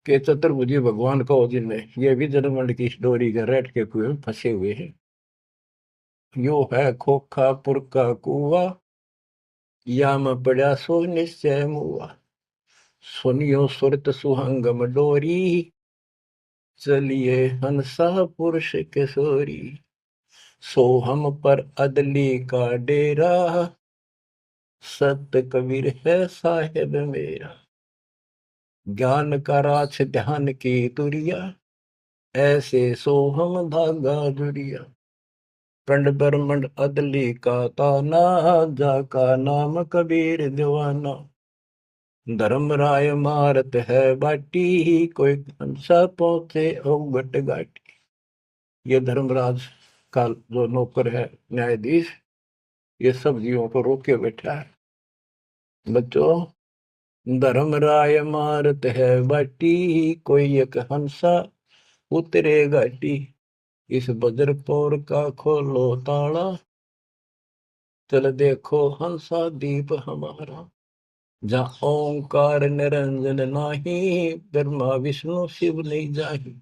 Speaker 1: के चतुर्भुजी भगवान कहो जिनमें, ये भी जन्म मरण की डोरी के रेट के कुएं में फंसे हुए हैं। यो है खोखा पुर का कुआ, या में पड़ा सो निश्चय मुआ। सुनियो सुरत सुहंगम डोरी, चलिए हंसा पुरुष किशोरी। सो हम पर अदली का डेरा, सत कबीर है साहेब मेरा। ज्ञान का राछ ध्यान की तुरिया, ऐसे सो हम धागा जुरिया। पंड ब्रह्मंड अदली का ताना, जाका नाम कबीर दीवाना। धर्म राय मारत है बाटी, कोई हंसा पहुंचे अवगट घाटी। ये धर्मराज का जो नौकर है न्यायाधीश, ये सब जीवों को रोक के बैठा है। बच्चों, धर्म राय मारत है बाटी, कोई एक हंसा उतरे घाटी। इस बज्रपौर का खोलो ताला, चल देखो हंसा दीप हमारा। जहाँ ओंकार निरंजन नाही, ब्रह्मा विष्णु शिव नहीं जाही।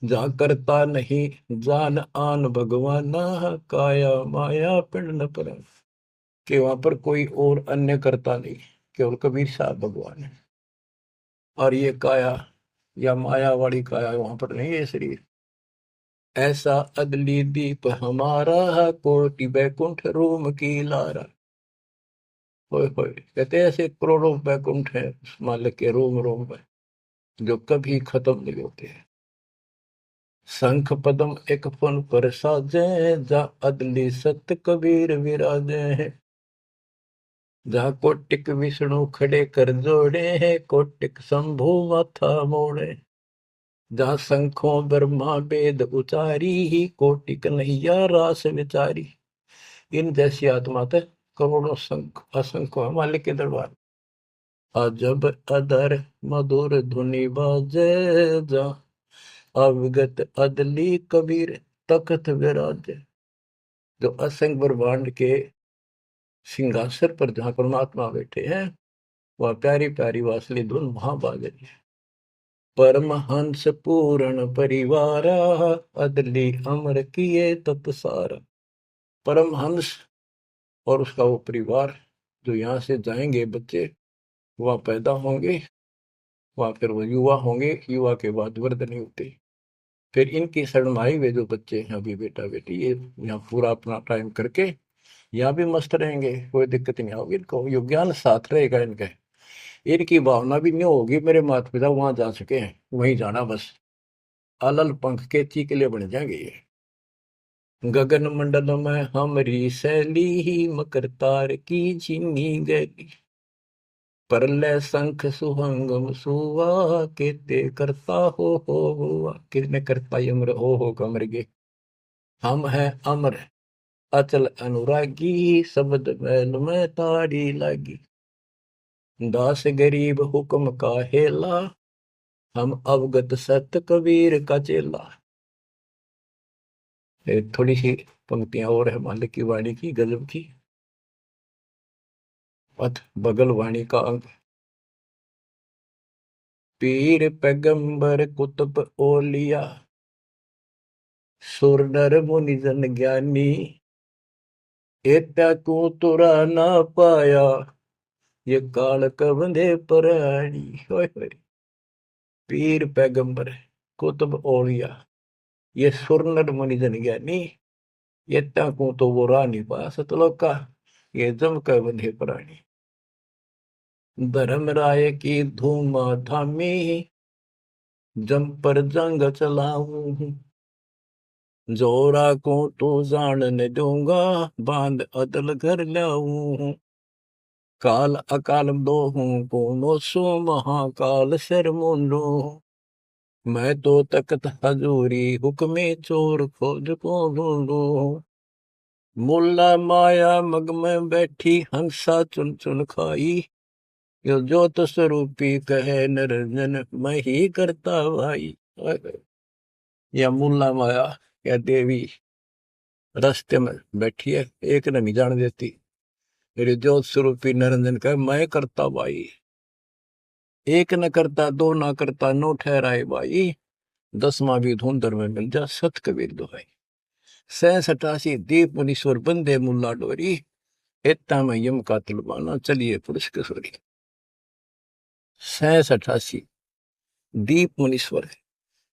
Speaker 1: जहाँ करता नहीं जान आन भगवाना, काया माया पिंड न पर। कि वहां पर कोई और अन्य करता नहीं, केवल कबीर साहब भगवान है। और ये काया या माया वाली काया वहां पर नहीं है शरीर। ऐसा अदली दीप हमारा, कोटि बैकुंठ रूम की लारा। होए होए। कहते हैं ऐसे करोड़ों बैकुंठ है उस मालिक के रोम रोम में, जो कभी खत्म नहीं होते हैं। शंख पदम एक फन पर साजे, जा अदली सत कबीर विराजे हैं। जहाँ कोटिक विष्णु खड़े कर जोड़े हैं, कोटिक शंभु माथा मोड़े। जहाँ शंखों ब्रह्मा वेद उचारी, ही कोटिक नैया रास विचारी। इन जैसी आत्मा तक करोड़ों शंख असंख्य मालिक के दरबार। अजब अदर मधुर धुनि बाजे, जा अवगत अदली कबीर तख्त विराजे। जो असंख्य ब्रह्मांड के सिंहासन पर जहाँ परमात्मा बैठे हैं, वह प्यारी प्यारी वासली धुन वहां बाज रही है। परमहंस पूर्ण परिवारा, अदली अमर किए तत्सारा। परमहंस और उसका वो परिवार, जो यहाँ से जाएंगे बच्चे, वह पैदा होंगे, वह फिर वो युवा होंगे, युवा के बाद वृद्ध नहीं होते। फिर इनकी शरणमाई हुए जो बच्चे हैं अभी बेटा बेटी, ये यहाँ पूरा अपना टाइम करके यहाँ भी मस्त रहेंगे, कोई दिक्कत नहीं होगी इनको, ये ज्ञान साथ रहेगा इनका। इनकी भावना भी नहीं होगी मेरे माता पिता वहां जा चुके हैं, वहीं जाना बस। अलल पंख के चीकले बन जाएंगे ये। गगन मंडल में हमरी शैली, ही मकर तार की चीनी गैली। परलय शंख सुहंगम सुवा, केते करता हो हुआ। किसने करता अमर हो कमर गे। हम हैं अमर अचल अनुरागी, शब्द मैल में ताड़ी लागी। दास गरीब हुक्म का हेला, हम अवगत सत कबीर का चेला। थोड़ी सी पंक्तियां और है मालिक की वाणी की गजब की। पथ बगल वाणी का अंग। पीर पैगंबर कुतुब ओलिया, सुर नर मुनि जन ज्ञानी, एत्या को तुरा ना पाया, ये काल कबंधे पराणी। पीर पैगंबर कुतुब ओलिया, ये सुर नर मुनि जन ज्ञानी, एत्या को तो वो राह नहीं पा सतलोक का, ये जम का बंधे पराणी। धर्मराय की धूम धामी, जम पर जंग चलाऊं, जोरा को तो जान न दूंगा, बांध अदल घर लाऊं। काल अकाल दोहूं को नोसो, महाकाल शर मुंडो, मैं तो तकत हजूरी हुक्मे चोर खोज को ढूंढो। मुल्ला माया मग में बैठी, हंसा चुन चुन खाई, यो ज्योत स्वरूपी कहे निरंजन, मैं ही करता भाई। या मुल्ला माया या देवी रास्ते में बैठी है, एक ने नहीं जान देती। मेरे ज्योत स्वरूपी निरंजन कहे मैं करता भाई। एक न करता, दो ना करता, नो ठहराए भाई, 10वां भी धुंधर में मिल जा, सत कबीर दुहाई। 87 दीप मुनीश्वर बंदे मुल्ला डोरी, एता में यम का तलबाना, चलिए पुरुष किशोरी। 87 दीप मुनीश्वर,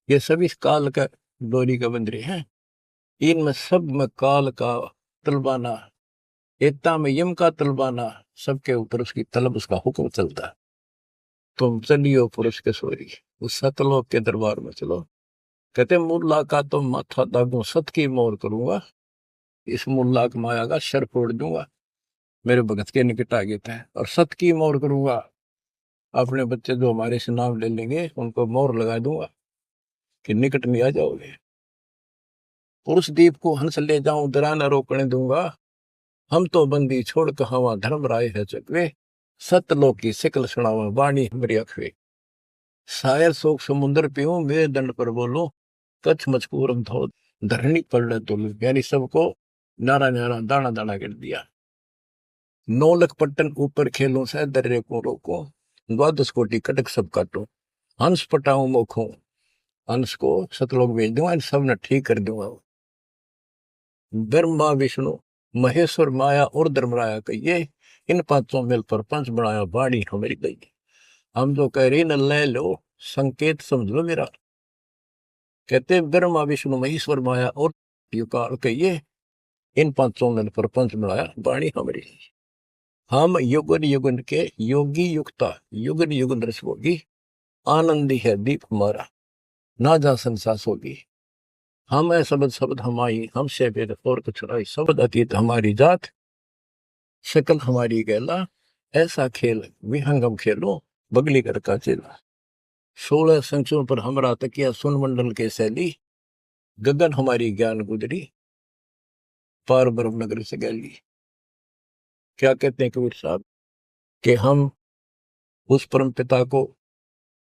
Speaker 1: ये सभी काल का डोरी का बंदरे हैं। इनमें सब में काल का तलबाना, एता में यम का तलबाना, सबके ऊपर उसकी तलब, उसका हुक्म चलता है। तुम चलियो पुरुष किशोरी, उस सतलोक के दरबार में चलो। कहते मुल्ला का तो माथा दागू, सत की मोर करूंगा, इस मुल्ला की माया का शर फोड़ दूंगा। मेरे भगत के निकट आ गए थे, और सत की मोर करूंगा, अपने बच्चे जो हमारे से नाम ले लेंगे उनको मोर लगा दूंगा कि निकट नहीं आ जाओगे। पुरुष दीप को हंस ले जाऊं, दरा न रोकने दूंगा, हम तो बंदी छोड़ कहावा, धर्म राय है चकवे, सतलोक की सिकल सुनावा, वाणी हमारी अखवे। शायर शोक समुद्र पीऊं, मेरे दंड पर बोलो, कच्छ मचपूरम धो, धरणी पर तुल। यानी सबको नारा नारा दाना दाना कर दिया। 9 लख पट्टन ऊपर खेलों से दर्रे को रोको, 12 कोटि कटक सब काटो, हंस पटाऊं मोखों, हंस को सतलोक भेज दूंगा, इन सब ने ठीक कर दूंगा। ब्रह्मा विष्णु महेश्वर माया और धर्मराया कहिए, इन पांचों मिल पर पंच बनाया, वाणी हमारी गई। हम जो कह रही न ले लो, संकेत समझ लो मेरा। कहते ब्रह्मा विष्णु महेश्वर माया और युकाल कहिए, इन पांचों मिल पर पंच बनाया, वाणी हमारी। हम युगन युगन के योगी युक्ता, युगन युगन रस होगी, आनंदी है दीप हमारा, ना जा संसास होगी। हम है शब्द शब्द हमारी, हमसे वेद और कुछ नहीं, शब्द अतीत हमारी जात, शकल हमारी गैला, ऐसा खेल विहंगम खेलो, बगली कर का चेला। 16 संचों पर हमरा तकिया, सुन मंडल के शैली, गगन हमारी ज्ञान गुजरी, पार ब्रह्म नगर से गैली। क्या कहते हैं कबीर साहब कि हम उस परम पिता को,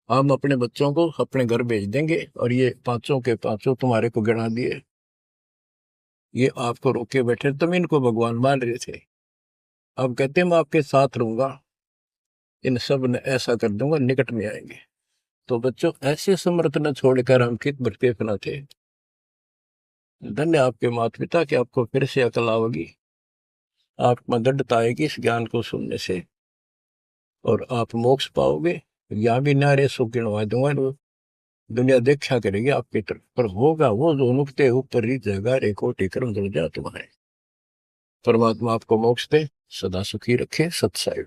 Speaker 1: हम अपने बच्चों को अपने घर भेज देंगे, और ये पांचों के पांचों तुम्हारे को गिना दिए, ये आपको रोके बैठे, तुम इनको भगवान मान रहे थे। अब कहते हैं मैं आपके साथ रहूंगा, इन सब ने ऐसा कर दूंगा, निकट में आएंगे। तो बच्चों ऐसे समर्थ न छोड़कर हम कित भटके फना थे। धन्य आपके माता पिता कि आपको फिर से अकल आओगी, आपको दृढ़ता आएगी इस ज्ञान को सुनने से, और आप मोक्ष पाओगे। यहाँ भी नारे सुख गिनवा दूंगा, दुनिया देखा करेगी आपकी तरफ, पर होगा वो जो नुकते ऊपर ही जगह रे कोटि कर्म जुड़ जा तुम्हारे। परमात्मा आपको मोक्ष दे, सदा सुखी रखे। सत्साई।